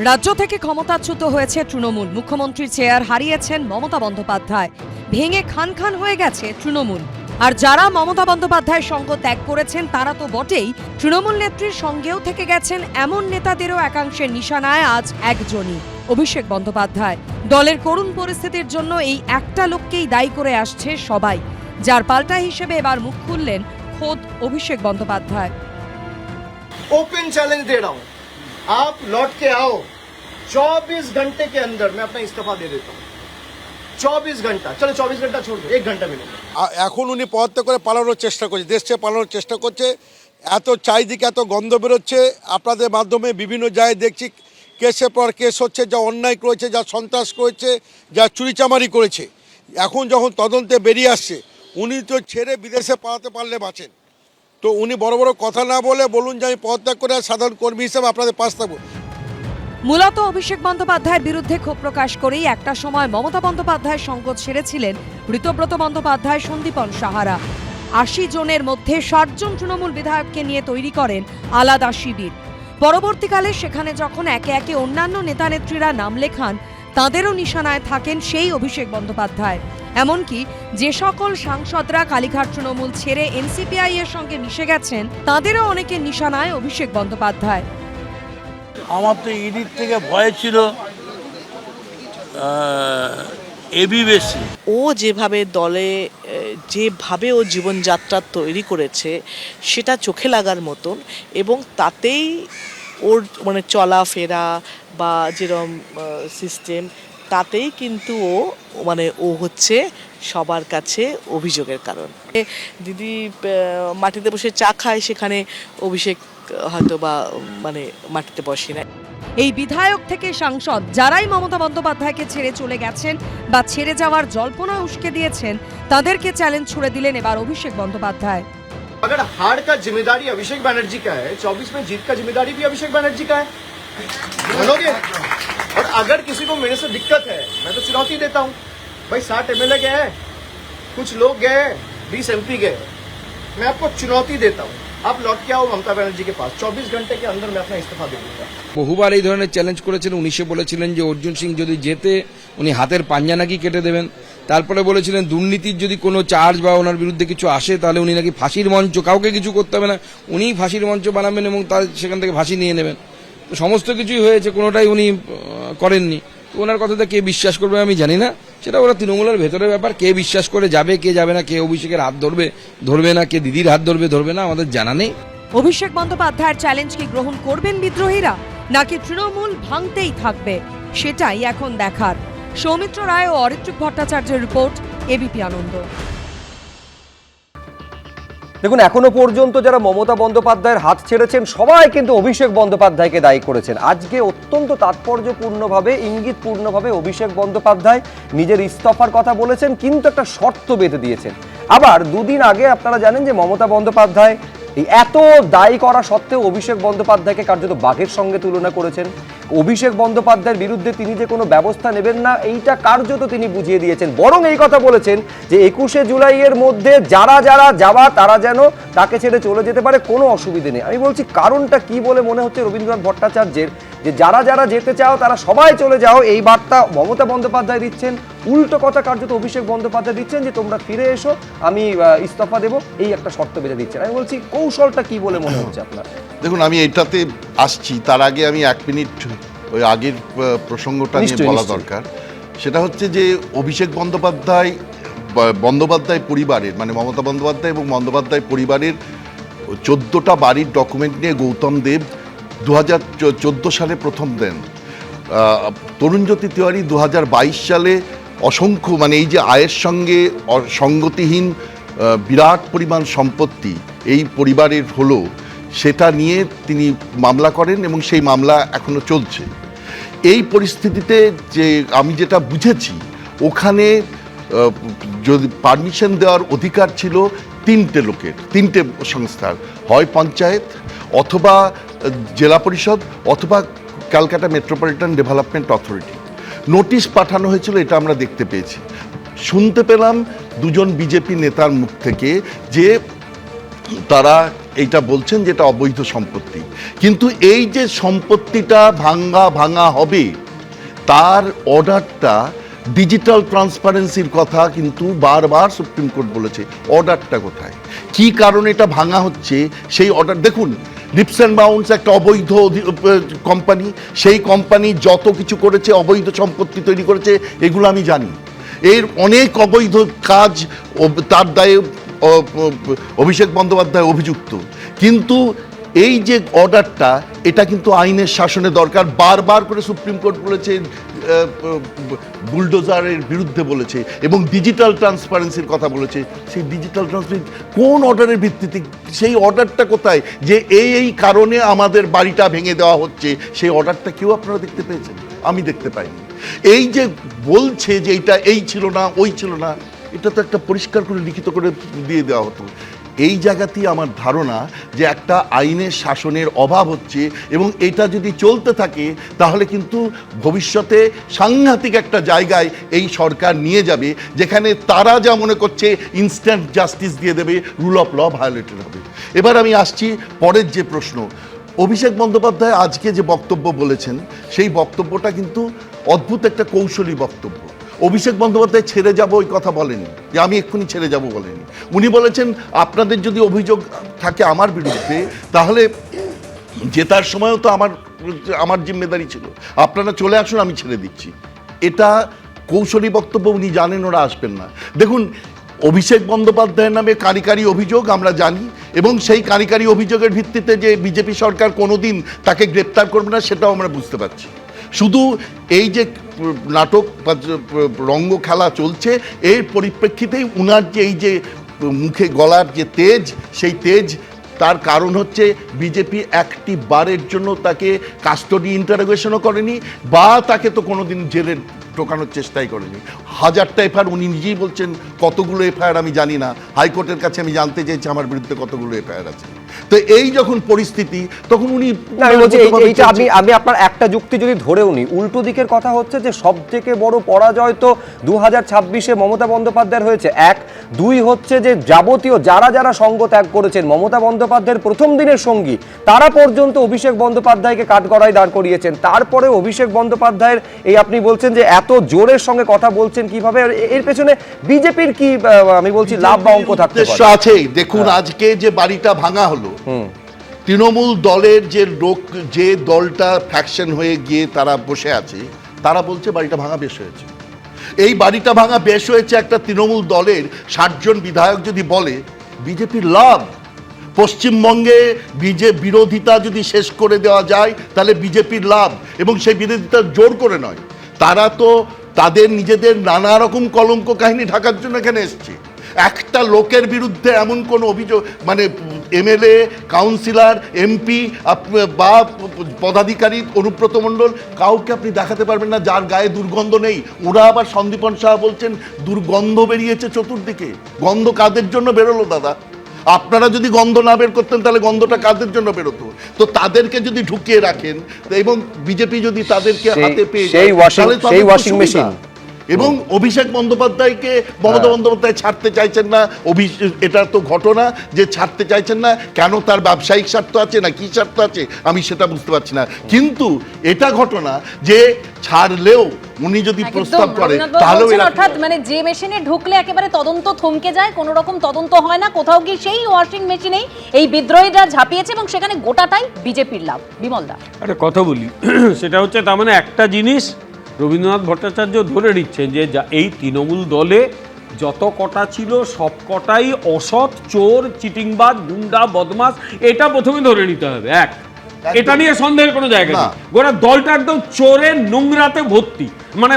রাজ্য থেকে ক্ষমতাচ্যুত হয়েছে তৃণমূল, মুখ্যমন্ত্রীর চেয়ার হারিয়েছেন মমতা বন্দ্যোপাধ্যায়, ভেঙে খান হয়ে গেছে তৃণমূল। আর যারা মমতা বন্দ্যোপাধ্যায়ের সঙ্গ ত্যাগ করেছেন তারা তো বটেই, তৃণমূল নেত্রীর সঙ্গেও থেকে গেছেন এমন নেতাদেরও একাংশের নিশানায় আজ একজনই, অভিষেক বন্দ্যোপাধ্যায়। দলের করুণ পরিস্থিতির জন্য এই একটা লোককেই দায়ী করে আসছে সবাই, যার পাল্টা হিসেবে এবার মুখ খুললেন খোদ অভিষেক বন্দ্যোপাধ্যায়। ओपन चैलेंज दे रहा हूं, आप लौट के आओ, 24 घंटे के अंदर मैं अपना इस्तीफा दे देता हूं। 24 घंटा, चलो 24 घंटा छोड़ दो, 1 घंटा मिलेगा। এখন উনি পদত্যাগ করে পালানোর চেষ্টা করছে, দেশ ছেড়ে পালানোর চেষ্টা করছে। এত চারিদিকে এত গন্ধ বেরোচ্ছে, আপনাদের মাধ্যমে বিভিন্ন জায়গায় দেখছি কেসের পর কেস হচ্ছে, যা অন্যায় করেছে, যা সন্ত্রাস করেছে, যা চুরিচামারি করেছে। এখন যখন তদন্তে বেরিয়ে আসছে, উনি তো ছেড়ে বিদেশে পালাতে পারলে বাঁচেন। তো উনি বড় বড় কথা না বলে বলুন যে আমি পদত্যাগ করে সাধারণ কর্মী হিসেবে আপনাদের পাশ থাকবো। মূলত অভিষেক বন্দ্যোপাধ্যায়ের বিরুদ্ধে ক্ষোভ প্রকাশ করেই একটা সময় মমতা বন্দ্যোপাধ্যায়ের সঙ্গ ছেড়েছিলেন ঋতব্রত বন্দ্যোপাধ্যায়, সন্দীপন সাহারা। ৮০ জনের মধ্যে ৬০ জন তৃণমূল বিধায়ককে নিয়ে তৈরি করেন আলাদা শিবির। পরবর্তীকালে সেখানে যখন একে একে অন্যান্য নেতানেত্রীরা নাম লেখান, তাঁদেরও নিশানায় থাকেন সেই অভিষেক বন্দ্যোপাধ্যায়। এমনকি যে সকল সাংসদরা কালীঘাট তৃণমূল ছেড়ে এনসিপিআই এর সঙ্গে মিশে গেছেন, তাঁদেরও অনেকের নিশানায় অভিষেক বন্দ্যোপাধ্যায়। আমার তো ইডির থেকে ভয় ছিল এবি বেশি। ও যেভাবে দলে যেভাবে ও জীবনযাত্রা তৈরি করেছে সেটা চোখে লাগার মতন, এবং তাতেই ওর মানে চলাফেরা বা যেরকম সিস্টেম, তাতেই কিন্তু ও হচ্ছে সবার কাছে অভিযোগের কারণ। দিদি মাটিতে বসে চা খায়, সেখানে অভিষেক হয়তো বা মানে মাটিতে বসে না। এই বিধায়ক থেকে সাংসদ যারাই মমতা বন্দ্যোপাধ্যায়কে ছেড়ে চলে গেছেন বা ছেড়ে যাওয়ার জল্পনা উস্কে দিয়েছেন, তাদেরকে চ্যালেঞ্জ ছুড়ে দিলেন এবার অভিষেক বন্দ্যোপাধ্যায়। अगर हार का जिम्मेदारी अभिषेक बनर्जी का है, 24 में जीत का जिम्मेदारी भी अभिषेक बनर्जी का है, मानोगे? और अगर किसी को मेरे से दिक्कत है, मैं तो चुनौती देता हूँ भाई। 60 MLA गए हैं, कुछ लोग गए, 20 MP गए, मैं आपको चुनौती देता हूँ, आप लौट के आओ ममता बनर्जी के पास, 24 घंटे के अंदर मैं अपना इस्तीफा दे दूंगा। বহুবার এই ধরনের চ্যালেঞ্জ করেছেন। 19-এ বলেছিলেন যে অর্জুন সিং যদি জেতে উনি হাতের পাঞ্জা নাকি কেটে দেবেন। তারপরে বলেছিলেন দুর্নীতির যদি কোনো চার্জ বা ওনার বিরুদ্ধে কিছু আসে তাহলে উনি নাকি ফাঁসির মঞ্চ, কাউকে কিছু করতে হবে না, উনিই ফাঁসির মঞ্চ বানাবেন এবং তার সেখান থেকে ফাঁসি নিয়ে নেবেন। তো সমস্ত কিছুই হয়েছে, কোনোটাই উনি করেননি। তো ওনার কথাটা কে বিশ্বাস করবে আমি জানি না, সেটা ওরা তৃণমূলের ভেতরের ব্যাপার। কে বিশ্বাস করে যাবে, কে যাবে না, কে অভিষেকের হাত ধরবে না, কে দিদির হাত ধরবে না, আমাদের জানা নেই। অভিষেক বন্দ্যোপাধ্যায়ের চ্যালেঞ্জ কি গ্রহণ করবেন বিদ্রোহীরা, নাকি তৃণমূল ভাঙতেই থাকবে, সেটাই এখন দেখার। সৌমিত্র রায় ও অরিত্রিক ভট্টাচার্যের রিপোর্ট, এবিপি আনন্দ। দেখুন, এখনো পর্যন্ত যারা মমতা বন্দ্যোপাধ্যায়ের হাত ছেড়েছেন সবাই কিন্তু অভিষেক বন্দ্যোপাধ্যায়কে দায়ী করেছেন। আজকে অত্যন্ত তাৎপর্যপূর্ণভাবে, ইঙ্গিতপূর্ণভাবে অভিষেক বন্দ্যোপাধ্যায় নিজের ইস্তফার কথা বলেছেন, কিন্তু একটা শর্ত বেঁধে দিয়েছেন। আবার দুদিন আগে আপনারা জানেন যে মমতা বন্দ্যোপাধ্যায় এই এত দায়ী করা সত্ত্বেও অভিষেক বন্দ্যোপাধ্যায়কে কার্যত বাঘের সঙ্গে তুলনা করেছেন। অভিষেক বন্দ্যোপাধ্যায়ের বিরুদ্ধে তিনি যে কোনো ব্যবস্থা নেবেন না, এইটা কার্যত তিনি বুঝিয়ে দিয়েছেন। বরং এই কথা বলেছেন যে 21শে জুলাইয়ের মধ্যে যারা যাওয়া তারা যেন তাকে ছেড়ে চলে যেতে পারে, কোনো অসুবিধে নেই। আমি বলছি কারণটা কি বলে মনে হচ্ছে রবীন্দ্রনাথ ভট্টাচার্যের, যে যারা যেতে চাও তারা সবাই চলে যাও, এই বার্তা মমতা বন্দ্যোপাধ্যায় দিচ্ছেন। উল্টো কথা কার্যত অভিষেক বন্দ্যোপাধ্যায় দিচ্ছেন যে তোমরা ফিরে এসো, আমি ইস্তফা দেবো, এই একটা শর্ত বেঁধে দিচ্ছেন। আমি বলছি কৌশলটা কি বলে মনে হচ্ছে আপনার? দেখুন, আমি এটাতে আসছি, তার আগে আমি 1 মিনিট ওই আগের প্রসঙ্গটা নিয়ে বলা দরকার। সেটা হচ্ছে যে অভিষেক বন্দ্যোপাধ্যায় পরিবারের, মানে মমতা বন্দ্যোপাধ্যায় এবং বন্দ্যোপাধ্যায় পরিবারের 14টা বাড়ির ডকুমেন্ট নিয়ে গৌতম দেব 2014 সালে প্রথম দেন, তরুণজ্যোতি তিওয়ারি 2022 সালে অসংখ্য মানে এই যে আয়ের সঙ্গে সঙ্গতিহীন বিরাট পরিমাণ সম্পত্তি এই পরিবারের হলো, সেটা নিয়ে তিনি মামলা করেন এবং সেই মামলা এখনো চলছে। এই পরিস্থিতিতে যে আমি যেটা বুঝেছি, ওখানে যদি পারমিশন দেওয়ার অধিকার ছিল তিনটে লোকের, তিনটে সংস্থার, হয় পঞ্চায়েত অথবা জেলা পরিষদ অথবা Calcutta metropolitan development authority. Notice পাঠানো হয়েছিল, এটা আমরা দেখতে পেয়েছি। শুনতে পেলাম দুজন বিজেপি নেতার মুখ থেকে যে তারা এইটা বলছেন যে এটা অবৈধ সম্পত্তি, কিন্তু এই যে সম্পত্তিটা ভাঙা হবে তার অর্ডারটা, ডিজিটাল ট্রান্সপারেন্সির কথা কিন্তু বারবার সুপ্রিম কোর্ট বলেছে। অর্ডারটা কোথায়, কি কারণে এটা ভাঙা হচ্ছে সেই অর্ডার দেখুন। লিপস অ্যান্ড বাউন্স একটা অবৈধ কোম্পানি, সেই কোম্পানি যত কিছু করেছে, অবৈধ সম্পত্তি তৈরি করেছে, এগুলো আমি জানি। এর অনেক অবৈধ কাজ তার দায়ে অভিষেক বন্দ্যোপাধ্যায় অভিযুক্ত, কিন্তু এই যে অর্ডারটা, এটা কিন্তু আইনের শাসনে দরকার। বারবার করে সুপ্রিম কোর্ট বলেছে, বুলডোজারের বিরুদ্ধে বলেছে এবং ডিজিটাল ট্রান্সপারেন্সির কথা বলেছে। সেই ডিজিটাল ট্রান্সপারেন্সি কোন অর্ডারের ভিত্তিতে, সেই অর্ডারটা কোথায় যে এই কারণে আমাদের বাড়িটা ভেঙে দেওয়া হচ্ছে, সেই অর্ডারটা কেউ আপনারা দেখতে পেয়েছেন? আমি দেখতে পাইনি। এই যে বলছে যে এটা এই ছিল না, ওই ছিল না, এটা তো একটা পরিষ্কার করে লিখিত করে দিয়ে দেওয়া হতো। এই জায়গাতেই আমার ধারণা যে একটা আইনের শাসনের অভাব হচ্ছে এবং এটা যদি চলতে থাকে তাহলে কিন্তু ভবিষ্যতে সাংঘাতিক একটা জায়গায় এই সরকার নিয়ে যাবে, যেখানে তারা যা মনে করছে ইনস্ট্যান্ট জাস্টিস দিয়ে দেবে, রুল অফ ল ভায়োলেটেড হবে। এবার আমি আসছি পরের যে প্রশ্ন। অভিষেক বন্দ্যোপাধ্যায় আজকে যে বক্তব্য বলেছেন, সেই বক্তব্যটা কিন্তু অদ্ভুত একটা কৌশলী বক্তব্য। অভিষেক বন্দ্যোপাধ্যায় ছেড়ে যাব ওই কথা বলেনি, যে আমি এক্ষুনি ছেড়ে যাব বলেনি। উনি বলেছেন আপনাদের যদি অভিযোগ থাকে আমার বিরুদ্ধে, তাহলে জেতার সময়ও তো আমার জিম্মেদারি ছিল, আপনারা চলে আসুন, আমি ছেড়ে দিচ্ছি। এটা কৌশলী বক্তব্য, উনি জানেন ওরা আসবেন না। দেখুন, অভিষেক বন্দ্যোপাধ্যায়ের নামে কারিকারি অভিযোগ আমরা জানি, এবং সেই কারিকারি অভিযোগের ভিত্তিতে যে বিজেপি সরকার কোনোদিন তাকে গ্রেপ্তার করবে না সেটাও আমরা বুঝতে পারছি। শুধু এই যে নাটক বা রঙ্গ খেলা চলছে, এর পরিপ্রেক্ষিতেই উনার যে এই যে মুখে গলার যে তেজ, সেই তেজ তার কারণ হচ্ছে বিজেপি একটি বারের জন্য তাকে কাস্টডি ইন্টারোগেশনও করেনি, বা তাকে তো কোনোদিন জেলে ঢোকানোর চেষ্টাই করেনি। হাজারটা এফআইআর, উনি নিজেই বলছেন কতগুলো এফআইআর আমি জানি না, হাইকোর্টের কাছে আমি জানতে চাইছি আমার বিরুদ্ধে কতগুলো এফআইআর আছে। তো এই যখন পরিস্থিতি, তখন উনি আমি আপনার একটা যুক্তি যদি ধরেও নি, উল্টো দিকের কথা হচ্ছে যে সব থেকে বড় পরাজয় তো 2026-এ মমতা বন্দ্যোপাধ্যায়ের হয়েছে। 1, 2 হচ্ছে যে যাবতীয় যারা সঙ্গ ত্যাগ করেছেন মমতা বন্দ্যোপাধ্যায়ের প্রথম দিনের সঙ্গী, তারা পর্যন্ত অভিষেক বন্দ্যোপাধ্যায়কে কাঠগড়ায় দাঁড় করিয়েছেন। তারপরে অভিষেক বন্দ্যোপাধ্যায়ের এই আপনি বলছেন যে এত জোরের সঙ্গে কথা বলছেন কিভাবে, এর পেছনে বিজেপির কি আমি বলছি লাভ বা অঙ্ক থাকতে পারে? আছেই। দেখুন, আজকে যে বাড়িটা ভাঙা হলো, তৃণমূল দলের যে লোক, যে দলটা ফ্যাকশন হয়ে গিয়ে তারা বসে আছে, তারা বলছে বাড়িটা ভাঙা বেশ হয়েছে। এই বাড়িটা ভাঙা বেশ হয়েছে একটা তৃণমূল দলের 60 জন বিধায়ক যদি বলে, বিজেপির লাভ। পশ্চিমবঙ্গে বিরোধিতা যদি শেষ করে দেওয়া যায় তাহলে বিজেপির লাভ, এবং সেই বিরোধিতা জোর করে নয়, তারা তো তাদের নিজেদের নানা রকম কলঙ্ক কাহিনী ঢাকার জন্য এখানে এসছে। একটা লোকের বিরুদ্ধে এমন কোনো অভিযোগ, মানে এমএলএ, কাউন্সিলর, এমপি বা পদাধিকারী অনুব্রত মণ্ডল, কাউকে আপনি দেখাতে পারবেন না যার গায়ে দুর্গন্ধ নেই। ওরা আবার সন্দীপন শাহ বলছেন দুর্গন্ধ বেরিয়েছে চতুর্দিকে। গন্ধ কাদের জন্য বেরোলো দাদা? আপনারা যদি গন্ধ না বের করতেন তাহলে গন্ধটা কাদের জন্য বেরোতো? তো তাদেরকে যদি ঢুকিয়ে রাখেন এবং বিজেপি যদি তাদেরকে হাতে পেয়ে যায়, সেই ওয়াশিং মেশিন। এবং অভিষেক বন্দ্যোপাধ্যায়কে মমতা বন্দ্যোপাধ্যায় ছাড়তে চাইছেন না, এটা তো ঘটনা যে ছাড়তে চাইছেন না। কেন, তার ব্যবসায়িক স্বার্থ আছে না কি স্বার্থ আছে আমি সেটা বুঝতে পারছি না, কিন্তু এটা ঘটনা যে ছাড়লেও উনি যদি প্রস্তাব করে তাহলে অর্থাৎ মানে যে মেশিনে ঢুকলে একেবারে তদন্ত থমকে যায়, কোনো রকম তদন্ত হয় না কোথাও, কি সেই ওয়াশিং মেশিনেই এই বিদ্রোহীরা ঝাঁপিয়েছে এবং সেখানে গোটাটাই বিজেপির লাভ। বিমলদা, একটা কথা বলি, সেটা হচ্ছে তার মানে একটা জিনিস রবীন্দ্রনাথ ভট্টাচার্য ধরে নিচ্ছেন যে এই তৃণমূল দলে যত কটা ছিল সব কটাই অসৎ, চোর, চিটিংবাজ, গুন্ডা, বদমাস, এটা প্রথমে ধরে নিতে হবে। 1, এটা নিয়ে সন্দেহের কোনো জায়গা নেই। গোটা দলটা একদম চোরের নোংরাতে ভর্তি, মানে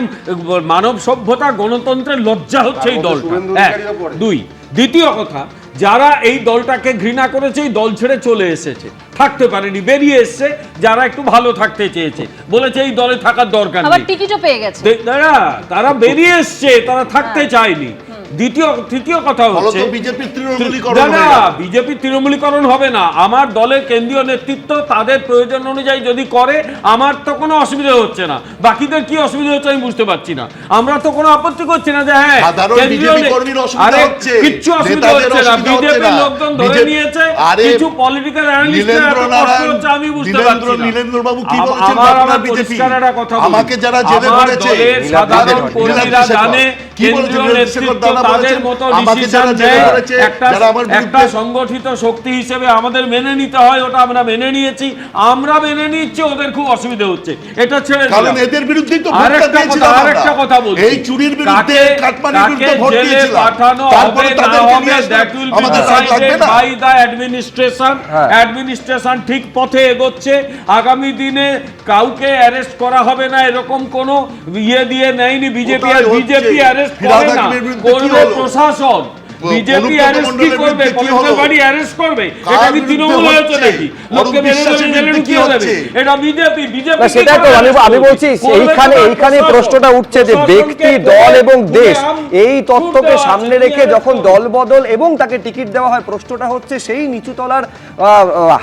মানব সভ্যতা গণতন্ত্রের লজ্জা হচ্ছে এই দলটা। এক, দুই, দ্বিতীয় কথা, যারা এই দলটাকে ঘৃণা করেছে এই দল ছেড়ে চলে এসেছে, থাকতে পারেনি, বেরিয়ে এসছে, যারা একটু ভালো থাকতে চেয়েছে, বলেছে এই দলে থাকার দরকার আবার নেই, টিকিটও পেয়ে গেছে, তারা বেরিয়ে এসছে, তারা থাকতে চায়নি। তৃতীয় কথা হচ্ছে বিজেপি তৃণমূলীকরণ হবে না। আমার দলের কেন্দ্রীয় নেতৃত্ব তাদের প্রয়োজন অনুযায়ী যদি করে, আমার তো কোনো অসুবিধা হচ্ছে না। বাকিদের কি অসুবিধা হচ্ছে আমি বুঝতে পারছি না। আমরা তো কোনো আপত্তি করছি না যে হ্যাঁ কিচ্ছু অসুবিধা হচ্ছে না, বিজেপির লোকজন ধরে নিয়েছে, কিছু পলিটিক্যাল অ্যানালিস্টরা এত কষ্ট হচ্ছে আমি বুঝতে পারছি না। নীলেন্দ্রবাবু কি বলছেন? আমার পরিষ্কার একটা কথা বলি, আমাকে যারা জেলে ভরেছে সাধারণ কর্মীরা জানে কেন্দ্রীয় নেতৃত্ব তাদের মতো ডিসিশন নেয়, একটা সংগঠিত শক্তি হিসেবে আমাদের মেনে নিতে হয়, ওটা আমরা মেনে নিয়েছি, আমরা মেনে নিচ্ছি, ওদের খুব অসুবিধা হচ্ছে, এটা ছেড়ে কারণ এদের বিরুদ্ধেই তো আরেকটা কথা বলছি, এই চুরির বিরুদ্ধে কাটমানির বিরুদ্ধে ভোট দিয়েছিলাম, পাঠানো হবে না হবে that will be decided by the administration. Administration ঠিক পথে এগোচ্ছে, আগামী দিনে কাউকে অ্যারেস্ট করা হবে না এরকম কোনো ইয়ে দিয়ে নেয়নি বিজেপি, আর বিজেপি অ্যারেস্ট করে না, করবে প্রশাসন। বিজেপি অ্যারেস্ট কি করবে? পুলিশের বাড়ি অ্যারেস্ট করবে? এটা কি তৃণমূল হয়েছে নাকি? লোককে মেরে ঢুকিয়ে দেবে? এটা বিজেপি। সেটা তো আমি বলছি, এইখানে প্রশ্নটা উঠছে যে ব্যক্তি, দল এবং দেশ, এই তত্ত্বকে সামনে রেখে যখন দল বদল এবং তাকে টিকিট দেওয়া হয়, প্রশ্নটা হচ্ছে সেই নিচুতলার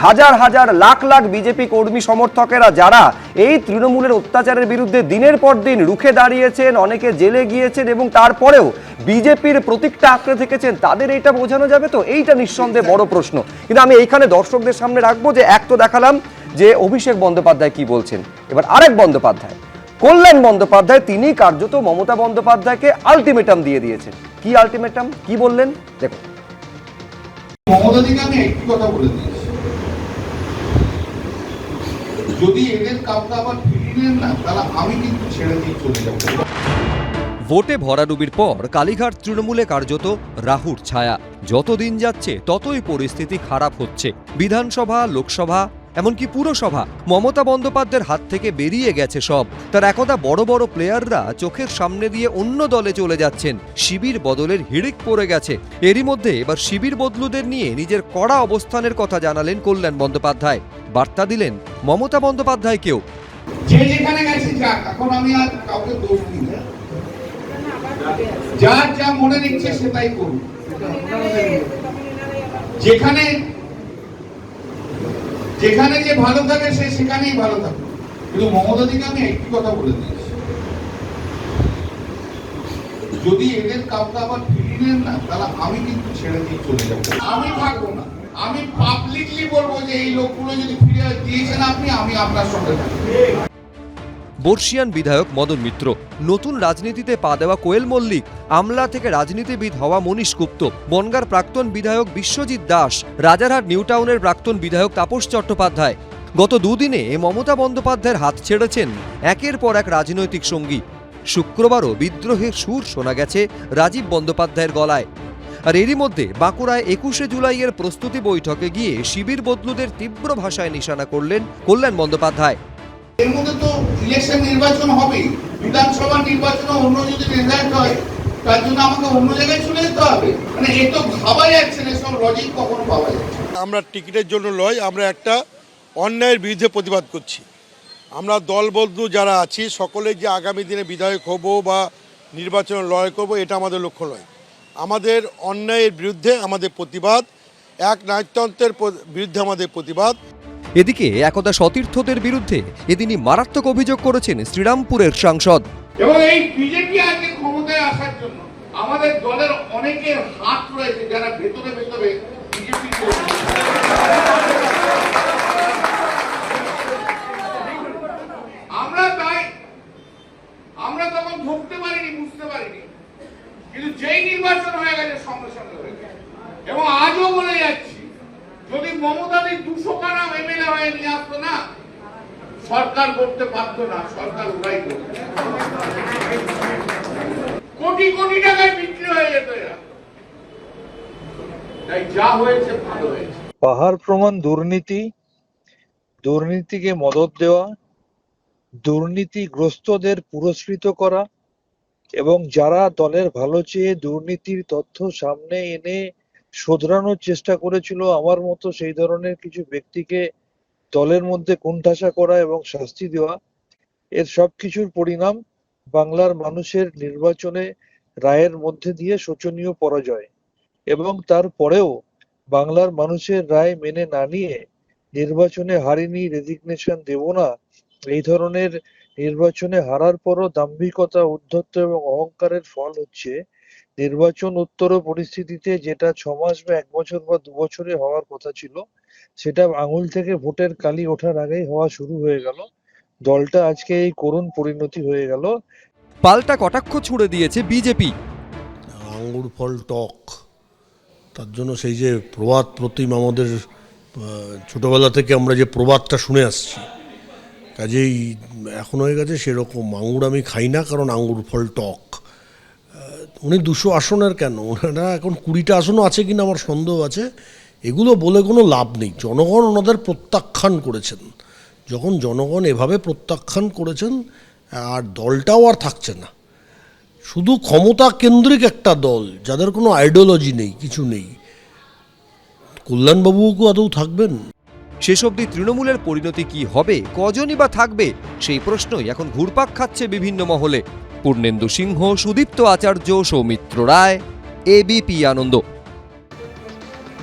হাজার হাজার লাখ লাখ বিজেপি কর্মী সমর্থকেরা যারা এই তৃণমূলের অত্যাচারের বিরুদ্ধে দিনের পর দিন রুখে দাঁড়িয়েছেন, অনেকে জেলে গিয়েছেন এবং তারপরেও বিজেপির প্রতীকটা আঁকড়ে থেকেছেন, তাদের এইটা বোঝানো যাবে তো? এইটা নিঃসন্দেহে বড় প্রশ্ন। কিন্তু আমি এইখানে দর্শকদের সামনে রাখবো যে এক তো দেখালাম যে অভিষেক বন্দ্যোপাধ্যায় কি বলছেন, এবার আরেক বন্দ্যোপাধ্যায়, কল্যাণ বন্দ্যোপাধ্যায়, তিনি কার্যত মমতা বন্দ্যোপাধ্যায়কে আলটিমেটাম দিয়ে দিয়েছেন। কি আলটিমেটাম, কি বললেন দেখুন। মমতাদিকে আমি একটি কথা বলে দিয়েছি, যদি এদের কাউকে আবার ফিরিয়ে নেন না, তাহলে আমি কিন্তু ছেড়ে দিয়ে চলে যাবো। ভোটে ভরাডুবির পর কালীঘাট তৃণমূলে কার্যত রাহুর ছায়া। যত দিন যাচ্ছে ততই পরিস্থিতি খারাপ হচ্ছে। বিধানসভা, লোকসভা, এমনকি পুরসভা মমতা বন্দ্যোপাধ্যায়ের হাত থেকে বেরিয়ে গেছে সব। তার একদা বড় বড় প্লেয়াররা চোখের সামনে দিয়ে অন্য দলে চলে যাচ্ছেন, শিবির বদলের হিড়িক পড়ে গেছে। এরই মধ্যে এবার শিবির বদলুদের নিয়ে নিজের কড়া অবস্থানের কথা জানালেন কল্যাণ বন্দ্যোপাধ্যায়। বার্তা দিলেন মমতা বন্দ্যোপাধ্যায়কেও, যে যেখানে গেছে যাক, এখন আমি আর কাউকে দোষ দিই না, যার যা মনে নিচ্ছে সেটাই করুন। যেখানে যে ভালো থাকে সে সেখানেই ভালো থাকে। কিন্তু মমতাদিকে আমি একটি কথা বলে দিয়েছি, যদি এদের কাউকে আবার ফিরিয়ে নেন না, তাহলে আমি কিন্তু ছেড়ে দিয়ে চলে যাবো। আমি থাকবো না, আমি পাবলিকলি বলবো যে এই লোকগুলো যদি ফিরে দিয়েছেন আপনি, আমি আপনার সঙ্গে থাকবো। বর্ষিয়ান বিধায়ক মদন মিত্র, নতুন রাজনীতিতে পা দেওয়া কোয়েল মল্লিক, আমলা থেকে রাজনীতিবিদ হওয়া মনীশ গুপ্ত, বনগাঁর প্রাক্তন বিধায়ক বিশ্বজিৎ দাস, রাজারহাট নিউ টাউনের প্রাক্তন বিধায়ক তাপস চট্টোপাধ্যায়। গত দুদিনে মমতা বন্দ্যোপাধ্যায়ের হাত ছেড়েছেন একের পর এক রাজনৈতিক সঙ্গী। শুক্রবারও বিদ্রোহের সুর শোনা গেছে রাজীব বন্দ্যোপাধ্যায়ের গলায়। আর এরই মধ্যে বাঁকুড়ায় 21শে জুলাইয়ের প্রস্তুতি বৈঠকে গিয়ে শিবির বদলুদের তীব্র ভাষায় নিশানা করলেন কল্যাণ বন্দ্যোপাধ্যায়। এর মধ্যে তো ইলেকশন নির্বাচন হবে, বিধানসভা নির্বাচনে অন্য যদি রেজাল্ট হয় তার জন্য আমাকে অন্য জায়গায় চলে যেতে হবে, মানে এ তো ভাবা যাচ্ছে না, সব লজিক কখনো পাওয়া যাচ্ছে। আমরা টিকিটের জন্য নয়, আমরা একটা অন্যায়ের বিরুদ্ধে প্রতিবাদ করছি। আমরা দলবদ্ধ যারা আছি সকলে যে আগামী দিনে বিধায়ক হব বা নির্বাচনে লড়াই করব, এটা আমাদের লক্ষ্য নয়। আমাদের অন্যায়ের বিরুদ্ধে আমাদের প্রতিবাদ, এক নায়কতন্ত্রের বিরুদ্ধে আমাদের প্রতিবাদ। এদিকে একদা সতীর্থদের বিরুদ্ধে এদিনই মারাত্মক অভিযোগ করেছেন শ্রীরামপুরের সাংসদ। এবং এই বিজেপি আজকে ক্ষমতায় আসার জন্য আমাদের দলের অনেকের হাত রয়েছে, যারা ভেতরে ভেতরে বিজেপি আমরা তখন ধরতে পারিনি, বুঝতে পারিনি, কিন্তু যেই নির্বাচন হয়ে গেছে সঙ্গে সঙ্গে হয়ে গেছে। এবং আজও বলে যাচ্ছি, যদি মমতাদি 200 খানা এমএলএ হয়ে নিয়ে আসতো না, সরকার করতে পারতো না, সরকার ওরাই করতো। কোটি কোটি টাকায় বিক্রি হয়ে যেত এরা। তাই যা হয়েছে ভালো হয়েছে। পাহাড় প্রমাণ দুর্নীতি, দুর্নীতিকে মদত দেওয়া, দুর্নীতিগ্রস্তদের পুরস্কৃত করা এবং যারা দলের ভালো চেয়ে দুর্নীতির তথ্য সামনে এনে শোধরানোর চেষ্টা করেছিল আমার মতো সেই ধরনের কিছু ব্যক্তিকে দলের মধ্যে কোণঠাসা করা এবং শাস্তি দেওয়া, এর সবকিছুর পরিণাম বাংলার মানুষের নির্বাচনে রায়ের মধ্যে দিয়ে শোচনীয় পরাজয়। এবং তারপরেও বাংলার মানুষের রায় মেনে না নিয়ে নির্বাচনে হারিনি, রেজিগনেশন দেব না, এই ধরনের নির্বাচনে হারার পরও দাম্ভিকতা, উদ্ধত্ত এবং অহংকারের ফল হচ্ছে নির্বাচন উত্তর পরিস্থিতিতে যেটা 6 মাস বা 1 বছর বা 2 বছরে হওয়ার কথা ছিল সেটা আঙুল থেকে ভোটের কালি ওঠার আগেই হওয়া শুরু হয়ে গেল। দলটা আজকে এই করুণ পরিণতি হয়ে গেল। পাল্টা কটাক্ষ ছুড়ে দিয়েছে বিজেপি। আঙ্গুর ফল টক, তার জন্য সেই যে প্রবাদ প্রতিম আমাদের ছোটবেলা থেকে আমরা যে প্রবাদটা শুনে আসছি, কাজেই এখন হয়ে গেছে সেরকম। আঙুর আমি খাই না কারণ আঙ্গুর ফল টক। উনি 200 আসনের কেন, ওনারা এখন 20টা আসনও আছে কিনা আমার সন্দেহ আছে। এগুলো বলে কোনো লাভ নেই। জনগণ ওনাদের প্রত্যাখ্যান করেছেন। যখন জনগণ এভাবে প্রত্যাখ্যান করেছেন আর দলটাও আর থাকছে না, শুধু ক্ষমতা কেন্দ্রিক একটা দল যাদের কোনো আইডিওলজি নেই, কিছু নেই। কল্যাণবাবুও আদৌ থাকবেন? শেষ অবধি তৃণমূলের পরিণতি কি হবে, কজনই বা থাকবে, সেই প্রশ্নই এখন ঘুরপাক খাচ্ছে বিভিন্ন মহলে। পূর্ণেন্দু সিংহ, সুদীপ্ত আচার্য, সৌমিত্র রায়, এবিপি আনন্দ।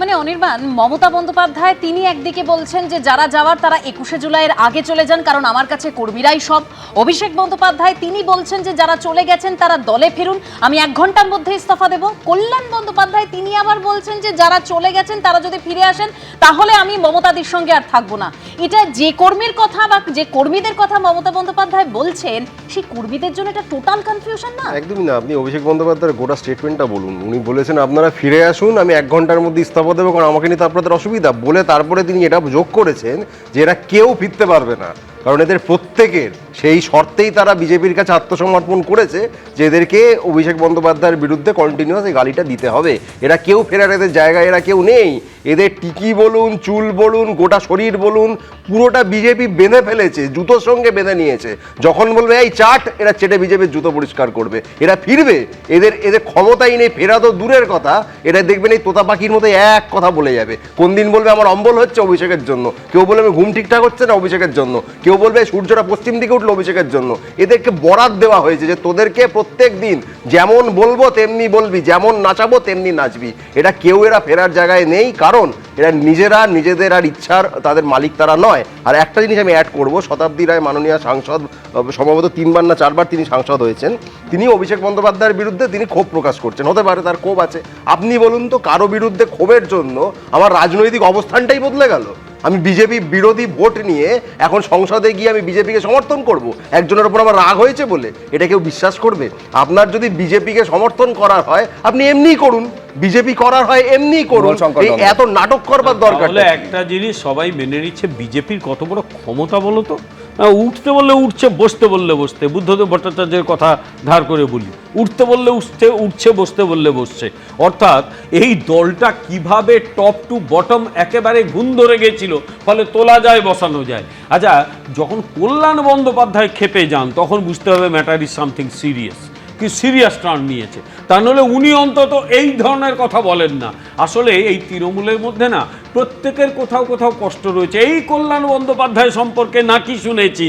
মানে অনির্বাণ, মমতা বন্দ্যোপাধ্যায় তিনি একদিকে বলছেন যে যারা যাওয়ার তারা 21শে জুলাইয়ের আগে চলে যান কারণ আমার কাছে কর্মীরাই সব। অভিষেক বন্দ্যোপাধ্যায় তিনি বলছেন যে যারা চলে গেছেন তারা দলে ফিরুন, আমি 1 ঘন্টার মধ্যে ইস্তফা দেব। কল্যাণ বন্দ্যোপাধ্যায় তিনি আবার বলছেন যে যারা চলে গেছেন তারা যদি ফিরে আসেন তাহলে আমি মমতাদির সঙ্গে আর থাকবো না। এটা যে কর্মীর কথা বা যে কর্মীদের কথা মমতা বন্দ্যোপাধ্যায় বলছেন সেই কর্মীদের জন্য এটা টোটাল কনফিউশন না? একদমই না। আপনি অভিষেক বন্দ্যোপাধ্যায়ের গোটা স্টেটমেন্টটা বলুন। উনি বলেছেন আপনারা ফিরে আসুন, আমি 1 ঘন্টার মধ্যে ইস্তফা দেবো কারণ আমাকে নিয়ে তো আপনাদের অসুবিধা বলে। তারপরে তিনি এটা যোগ করেছেন যে এরা কেউ ফিরতে পারবে না কারণ এদের প্রত্যেকের সেই শর্তেই তারা বিজেপির কাছে আত্মসমর্পণ করেছে যে এদেরকে অভিষেক বন্দ্যোপাধ্যায়ের বিরুদ্ধে কন্টিনিউয়াস এই গালিটা দিতে হবে। এরা কেউ ফেরার এদের জায়গায় এরা কেউ নেই। এদের টিকি বলুন, চুল বলুন, গোটা শরীর বলুন, পুরোটা বিজেপি বেঁধে ফেলেছে, জুতোর সঙ্গে বেঁধে নিয়েছে। যখন বলবে এই চাট, এরা চেটে বিজেপির জুতো পরিষ্কার করবে। এরা ফিরবে, এদের ক্ষমতাই নেই, ফেরা তো দূরের কথা। এরা দেখবেন এই তোতা পাখির মতো এক কথা বলে যাবে। কোন দিন বলবে আমার অম্বল হচ্ছে অভিষেকের জন্য, কেউ বলবে আমি ঘুম ঠিকঠাক হচ্ছে না অভিষেকের জন্য, কেউ বলবে সূর্যটা পশ্চিম দিকে উঠলো অভিষেকের জন্য। এদেরকে বরাত দেওয়া হয়েছে যে তোদেরকে প্রত্যেক দিন যেমন বলবো তেমনি বলবি, যেমন নাচাবো তেমনি নাচবি। এরা কেউ এরা ফেরার জায়গায় নেই কারণ এরা নিজেদের আর ইচ্ছার তাদের মালিক তারা নয়। আর একটা জিনিস আমি অ্যাড করবো, শতাব্দী রায় মাননীয় সাংসদ, সম্ভবত 3 বার না 4 বার তিনি সাংসদ হয়েছেন, তিনি অভিষেক বন্দ্যোপাধ্যায়ের বিরুদ্ধে তিনি ক্ষোভ প্রকাশ করছেন। হতে পারে তার ক্ষোভ আছে। আপনি বলুন তো কারো বিরুদ্ধে ক্ষোভের জন্য আমার রাজনৈতিক অবস্থানটাই বদলে গেল? আমি বিজেপি বিরোধী ভোট নিয়ে এখন সংসদে গিয়ে আমি বিজেপিকে সমর্থন করব একজনের উপর আমার রাগ হয়েছে বলে? এটা কেউ বিশ্বাস করবে? আপনার যদি বিজেপিকে সমর্থন করার হয় আপনি এমনি করুন, বিজেপি করার হয় এমনি করুন, এত নাটক করবার দরকার নেই। একটা জিনিস সবাই মেনে নিচ্ছে, বিজেপির কত বড় ক্ষমতা বলো তো। উঠতে বললে উঠছে, বসতে বললে বসতে। বুদ্ধদেব ভট্টাচার্যের কথা ধার করে বলি, উঠতে বললে উঠছে, বসতে বললে বসছে। অর্থাৎ এই দলটা কিভাবে টপ টু বটম একেবারে গুণ ধরে গেছিল, ফলে তোলা যায় বসানো যায়। আচ্ছা, যখন কল্যাণ বন্দ্যোপাধ্যায় খেপে যান তখন বুঝতে হবে ম্যাটার ইজ সামথিং সিরিয়াস, কি সিরিয়াস টার্ন নিয়েছে। তা নাহলে উনি অন্তত এই ধরনের কথা বলেন না। আসলে এই তৃণমূলের মধ্যে না প্রত্যেকের কোথাও কোথাও কষ্ট রয়েছে। এই কল্যাণ বন্দ্যোপাধ্যায় সম্পর্কে নাকি শুনেছি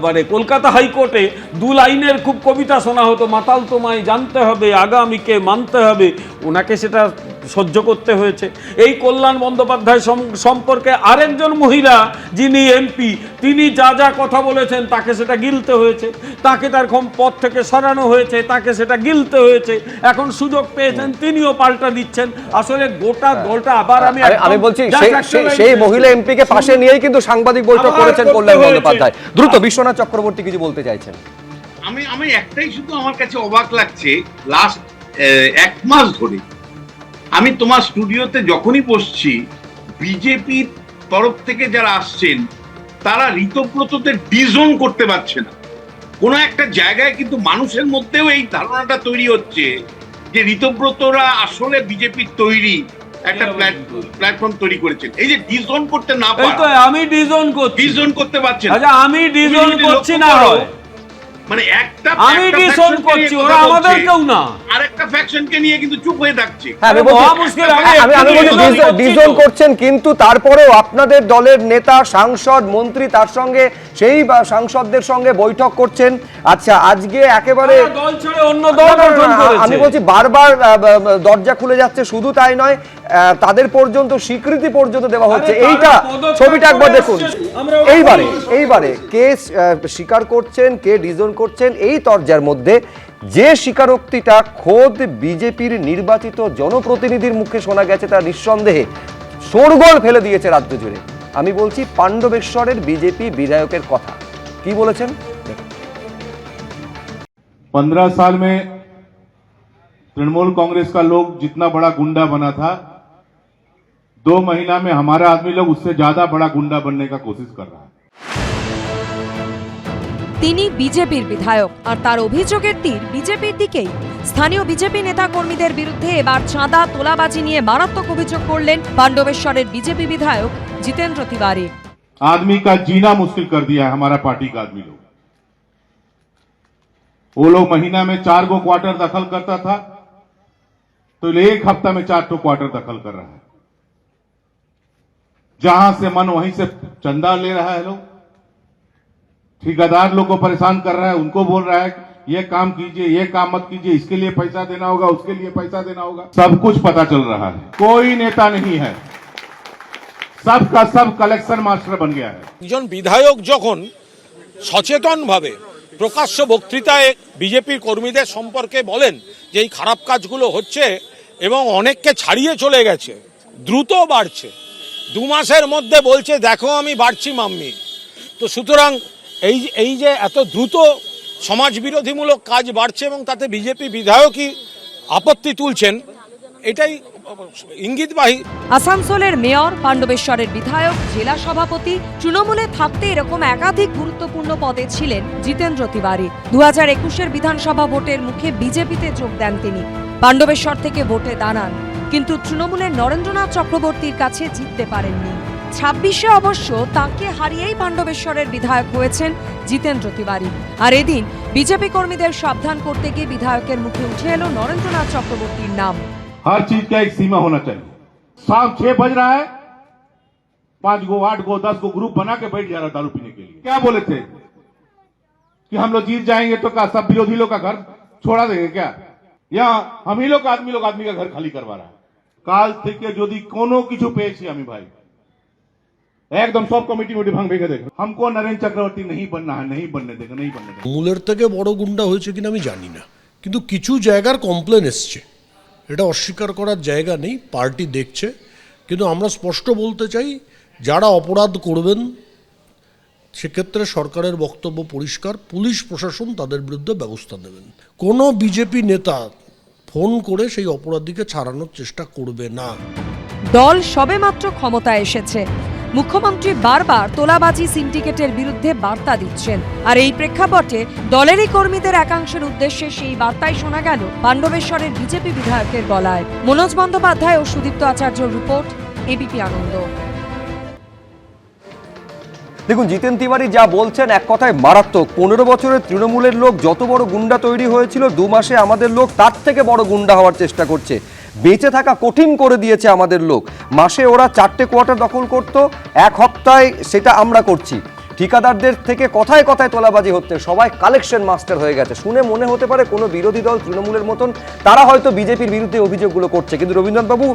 মানে কলকাতা হাইকোর্টে 2 লাইনের খুব কবিতা শোনা হতো, মাতাল তোমায় জানতে হবে, আগামীকে মানতে হবে। ওনাকে সেটা সহ্য করতে হয়েছে। এই কল্যাণ বন্দ্যোপাধ্যায় সম্পর্কে আরেকজন মহিলা যিনি এমপি, তিনি যা যা কথা বলেছেন তাকে সেটা গিলতে হয়েছে, তাকে তার পদ থেকে সরানো হয়েছে, তাকে সেটা গিলতে হয়েছে। এখন সুযোগ পেয়েছেন তিনিও পাল্টা দিচ্ছেন। আসলে গোটা দলটা আবার আমি বলছি সেই মহিলা এমপিকে পাশে নিয়েই কিন্তু সাংবাদিক বৈঠক করেছেন কল্যাণ বন্দ্যোপাধ্যায়। দ্রুত বিশ্বনাথ চক্রবর্তী কিছু বলতে চাইছেন। আমি একটাই শুধু আমার কাছে অবাক লাগছে, লাস্ট 1 মাস ধরে আমি তোমার স্টুডিওতে যখনই বসছি, বিজেপির তরফ থেকে যারা আসছেন তারা ঋতব্রতদের ডিজোন করতে পারছে না। কোনো একটা জায়গায় কিন্তু মানুষের মধ্যেও এই ধারণাটা তৈরি হচ্ছে যে ঋতব্রতরা আসলে বিজেপির তৈরি, একটা প্ল্যাটফর্ম তৈরি করেছেন। এই যে ডিজোন করতে না এই তো আমি ডিজোন করছি, ডিজোন করতে পারছেন। আচ্ছা আমি ডিজোন করছি না, মানে একটা আমি ডিজোন করছি, ওরা আমাদের কেউ না, আরেকটা ফ্যাকশনকে নিয়ে কিন্তু চুপ হয়ে থাকছে। আমি বলছি ডিজোন করছেন, কিন্তু তারপরেও আপনাদের দলের নেতা, সাংসদ, মন্ত্রী তার সঙ্গে সেই সাংসদদের সঙ্গে বৈঠক করছেন। আচ্ছা আজকে একেবারে দল ছেড়ে অন্য দল গঠন করেছে। আমি বলছি বারবার দরজা খুলে যাচ্ছে, শুধু তাই নয় তাদের পর্যন্ত স্বীকৃতি পর্যন্ত দেওয়া হচ্ছে। এইটা ছবিটা একবার দেখুন। এইবারে কে স্বীকার করছেন, কে ডিজোন করছেন, এই তরজার মধ্যে যে স্বীকারোক্তিটা খোদ বিজেপির নির্বাচিত জনপ্রতিনিধির মুখে শোনা গেছে তা নিঃসন্দেহে শোরগোল ফেলে দিয়েছে রাজ্য জুড়ে। আমি বলছি পাণ্ডবেশ্বরের বিজেপি বিধায়কের কথা। কি বলেছেন? 15 साल में तृणमूल कांग्रेस का लोग जितना बड़ा गुंडा बना था, 2 महीना में हमारा आदमी लोग उससे ज्यादा बड़ा गुंडा बनने का कोशिश कर रहा है। তিনি বিজেপির বিধায়ক, আর তার অভিযোগের তীর বিজেপির দিকেই। স্থানীয় বিজেপি নেতা কর্মীদের বিরুদ্ধে এবার চাঁদা তোলাবাজি নিয়ে মারাত্মক অভিযোগ করলেন পাণ্ডবেশ্বরের বিজেপি বিধায়ক জিতেন্দ্র तिवारी। आदमी का जीना मुश्किल कर दिया है हमारा पार्टी का आदमी लोग। वो लोग महीना में 4 गो क्वार्टर दखल करता था, तो 1 हफ्ता में 4 क्वार्टर दखल कर रहा है। जहां से मन वहीं से चंदा ले रहा है लोग। ठेकेदार लोग को परेशान कर रहा है, उनको बोल रहा है ये काम कीजिए, ये काम मत कीजिए, इसके लिए पैसा देना होगा, उसके लिए पैसा देना होगा। सब कुछ पता चल रहा है। कोई नेता नहीं है, सबका सब कलेक्शन मास्टर बन गया है। একজন বিধায়ক যখন সচেতনভাবে প্রকাশ্য বক্তৃতায় বিজেপির কর্মীদের সম্পর্কে বলেন যে এই খারাপ কাজগুলো হচ্ছে এবং অনেককে ছাড়িয়ে চলে গেছে, দ্রুত বাড়ছে, 2 মাসের মধ্যে বলছে দেখো আমি বাড়ছি মাম্মি, তো সুতরাং এই যে এত দ্রুত সমাজ বিরোধীমূলক কাজ বাড়ছে এবং তাতে বিজেপি বিধায়কই আপত্তি তুলছেন, এটাই ইঙ্গিতবাহী। আসানসোলের মেয়র, পাণ্ডবেশ্বরের বিধায়ক, জেলা সভাপতি, তৃণমূলে থাকতে এরকম একাধিক গুরুত্বপূর্ণ পদে ছিলেন জিতেন্দ্র तिवारी। 2021-এর বিধানসভা ভোটের মুখে বিজেপিতে যোগ দেন তিনি। পাণ্ডবেশ্বর থেকে ভোটে দাঁড়ান, কিন্তু তৃণমূলের নরেন্দ্রনাথ চক্রবর্তীর কাছে জিততে পারেননি। 26-এ অবশ্য তাঁকে হারিয়েই পাণ্ডবেশ্বরের বিধায়ক হয়েছেন জিতেন্দ্র तिवारी। আর এদিন বিজেপি কর্মীদের সাবধান করতে গিয়ে বিধায়কের মুখে উঠে এলো নরেন্দ্রনাথ চক্রবর্তীর নাম। हर चीज का एक सीमा होना चाहिए। शाम 6 बज रहा है, 5 गो 8 गो 10 गो ग्रुप बना के बैठ जा रहा दारू पीने के लिए। क्या बोले थे कि हम लोग जीत जाएंगे तो क्या सब विरोधी लोग का घर छोड़ा देंगे क्या? या हम ही लोग आदमी का घर खाली करवा रहा है। काल থেকে যদি কোনো কিছু পেয়েছি আমি ভাই একদম সব কমিটি ভাঙ ভেঙে দেখ। हमको नरेंद्र चक्रवर्ती नहीं बनना है, नहीं बनने देगा, नहीं बनने देगा। মূলের থেকে বড় গুন্ডা হয়েছে কিনা আমি জানি না, কিন্তু কিছু জায়গার কমপ্লেন এসছে, এটা অস্বীকার করার জায়গা নেই। পার্টি দেখছে, কিন্তু আমরা স্পষ্ট বলতে চাই যারা অপরাধ করবেন সেক্ষেত্রে সরকারের বক্তব্য পরিষ্কার, পুলিশ প্রশাসন তাদের বিরুদ্ধে ব্যবস্থা নেবেন। কোনো বিজেপি নেতা ফোন করে সেই অপরাধীকে ছাড়ানোর চেষ্টা করবে না। দল সবেমাত্র ক্ষমতায় এসেছে, মুখ্যমন্ত্রী বারবার তোলাবাজি সিন্ডিকেটের বিরুদ্ধে বার্তা দিচ্ছেন। আর এই প্রেক্ষাপটে দলেরই কর্মীদের একাংশের উদ্দেশ্যে সেই বার্তাই শোনা গেল পাণ্ডবেশ্বরের বিজেপি বিধায়কের গলায়। মনোজ বন্দ্যোপাধ্যায় ও সুদীপ্ত আচার্যর রিপোর্ট, এবিপি আনন্দ। দেখুন জিতেন तिवारी যা বলছেন এক কথায় মারাত্মক। 15 বছরের তৃণমূলের লোক যত বড় গুন্ডা তৈরি হয়েছিল, 2 মাসে আমাদের লোক তার থেকে বড় গুন্ডা হওয়ার চেষ্টা করছে। বেঁচে থাকা কঠিন করে দিয়েছে আমাদের লোক। মাসে ওরা 4টে কোয়ার্টার দখল করত, 1 হপ্তায় সেটা আমরা করছি। ঠিকাদারদের থেকে কথায় কথায় তোলাবাজি হচ্ছে, সবাই কালেকশন মাস্টার হয়ে গেছে। শুনে মনে হতে পারে কোনো বিরোধী দল তৃণমূলের মতন তারা হয়তো বিজেপির বিরুদ্ধে অভিযোগগুলো করছে, কিন্তু রবীন্দ্রনাথবাবু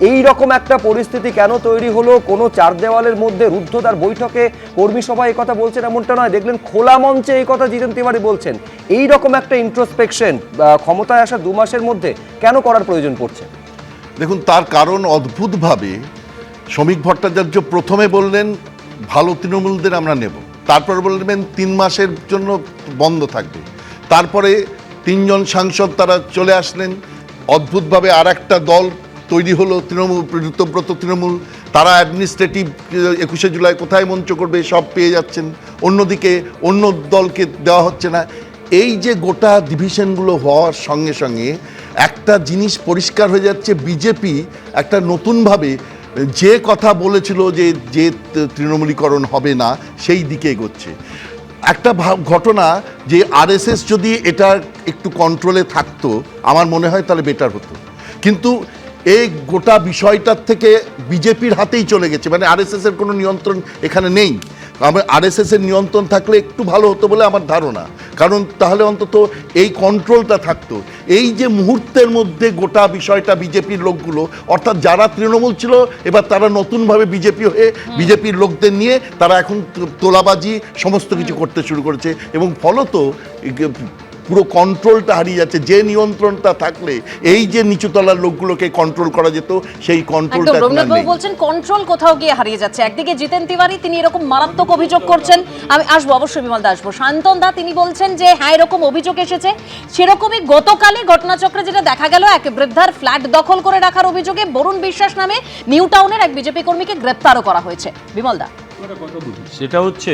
এই রকম একটা পরিস্থিতি কেন তৈরি হলো? কোনো 4 দেওয়ালের মধ্যে রুদ্ধদ্বার বৈঠকে কর্মী সভায় এই কথা বলছেন এমনটা নয়, দেখলেন খোলা মঞ্চে এই কথা জিতেন तिवारी বলছেন। এই রকম একটা ইন্ট্রোস্পেকশন ক্ষমতায় আসা 2 মাসের মধ্যে কেন করার প্রয়োজন পড়ছে? দেখুন তার কারণ অদ্ভুতভাবে শ্রমিক ভট্টাচার্য প্রথমে বললেন ভালো তৃণমূলদের আমরা নেব, তারপর বলবেন 3 মাসের জন্য বন্ধ থাকবে, তারপরে 3 জন সাংসদ তারা চলে আসলেন, অদ্ভুতভাবে আর একটা দল তৈরি হলো তৃণমূল, ঋতব্রত তৃণমূল, তারা অ্যাডমিনিস্ট্রেটিভ 21শে জুলাই কোথায় মঞ্চ করবে সব পেয়ে যাচ্ছেন, অন্যদিকে অন্য দলকে দেওয়া হচ্ছে না। এই যে গোটা ডিভিশনগুলো হওয়ার সঙ্গে সঙ্গে একটা জিনিস পরিষ্কার হয়ে যাচ্ছে, বিজেপি একটা নতুনভাবে যে কথা বলেছিল যে তৃণমূলীকরণ হবে না সেই দিকে এগোচ্ছে। একটা ঘটনা যে আরএসএস যদি এটা একটু কন্ট্রোলে থাকতো আমার মনে হয় তাহলে বেটার হতো, কিন্তু এই গোটা বিষয়টার থেকে বিজেপির হাতেই চলে গেছে, মানে আরএসএসের কোনো নিয়ন্ত্রণ এখানে নেই। আরএসএসের নিয়ন্ত্রণ থাকলে একটু ভালো হতো বলে আমার ধারণা, কারণ তাহলে অন্তত এই কন্ট্রোলটা থাকতো। এই যে মুহূর্তের মধ্যে গোটা বিষয়টা বিজেপির লোকগুলো, অর্থাৎ যারা তৃণমূল ছিল এবার তারা নতুনভাবে বিজেপি হয়ে বিজেপির লোকদের নিয়ে তারা এখন তোলাবাজি সমস্ত কিছু করতে শুরু করেছে, এবং ফলত পুরো কন্ট্রোলটা হারিয়ে যাচ্ছে। যে নিয়ন্ত্রণটা থাকলে এই যে নিচুতলার লোকগুলোকে কন্ট্রোল করা যেত সেই কন্ট্রোলটা এখন আর নেই। বলছেন কন্ট্রোল কোথাও গিয়ে হারিয়ে যাচ্ছে। একদিকে জিতেন তিওয়ারি তিনি এরকম মারাত্মক অভিযোগ করছেন, আমি আসবো অবশ্যই বিমল দা আসবো। শান্তন দা তিনি বলছেন যে হ্যাঁ এরকম অভিযোগ এসেছে, সেরকমই গতকালই ঘটনাচক্রে যেটা দেখা গেল এক বৃদ্ধার ফ্ল্যাট দখল করে রাখার অভিযোগে বরুণ বিশ্বাস নামে নিউ টাউনের এক বিজেপি কর্মীকে গ্রেপ্তারও করা হয়েছে। বিমল দা, সেটা হচ্ছে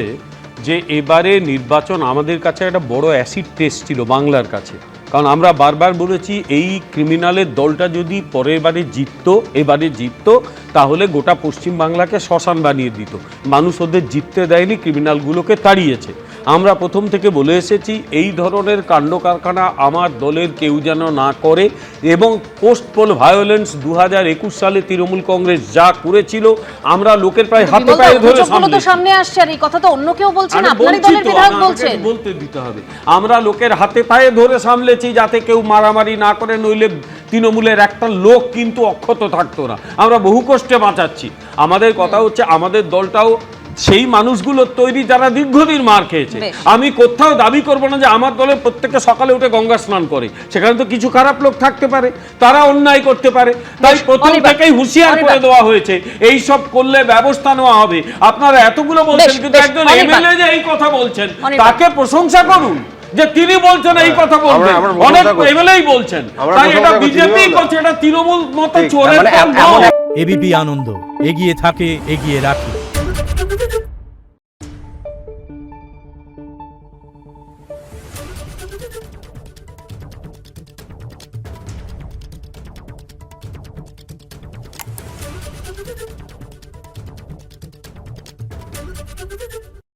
যে এবারে নির্বাচন আমাদের কাছে একটা বড় অ্যাসিড টেস্ট ছিল বাংলার কাছে, কারণ আমরা বারবার বলেছি এই ক্রিমিনালের দলটা যদি পরের বারে জিততো, এবারে জিততো, তাহলে গোটা পশ্চিম বাংলাকে শ্মশান বানিয়ে দিত। মানুষ ওদের জিততে দেয়নি, ক্রিমিনালগুলোকে তাড়িয়েছে। আমরা প্রথম থেকে বলে এসেছি এই ধরনের কাণ্ড কারখানা আমার দলের কেউ যেন না করে, এবং পোস্ট পোল ভায়োলেন্স 2021 সালে তৃণমূল কংগ্রেস যা করেছিল আমরা লোকের প্রায় হাতে পায়ে ধরে সামনে আসছে, আর এই কথা তো অন্য কেউ বলছেন, আপনারই দলের বিধায়ক বলছেন। বলতে দিতে হবে, আমরা লোকের হাতে পায়ে ধরে সামলেছি যাতে কেউ মারামারি না করে, নইলে তৃণমূলের একটা লোক কিন্তু অক্ষত থাকতো না। আমরা বহু কষ্টে বাঁচাচ্ছি। আমাদের কথা হচ্ছে আমাদের দলটাও সেই মানুষগুলোর তৈরি যারা দীর্ঘদিন মার খেয়েছে। আমি কোথাও দাবি করবো না যে আমার দলের প্রত্যেকে সকালে উঠে গঙ্গা স্নান করে, সেখানে তো কিছু খারাপ লোক থাকতে পারে, তারা অন্যায় করতে পারে। তাই প্রথম থেকেই হুঁশিয়ার করে দেওয়া হয়েছে এই সব করলে ব্যবস্থা নেওয়া হবে। আপনারা এতগুলো বলছেন, কিন্তু একজন এমএলএ যে এই কথা বলছেন তাকে প্রশংসা করুন যে তিনি বলছেন এই কথা বলবেন, অনেক এমএলএই বলছেন। তাই এটা বিজেপি করছে, এটা তৃণমূল মতো চোরের দল। এবিপি আনন্দ, এগিয়ে থাকে, এগিয়ে রাখে।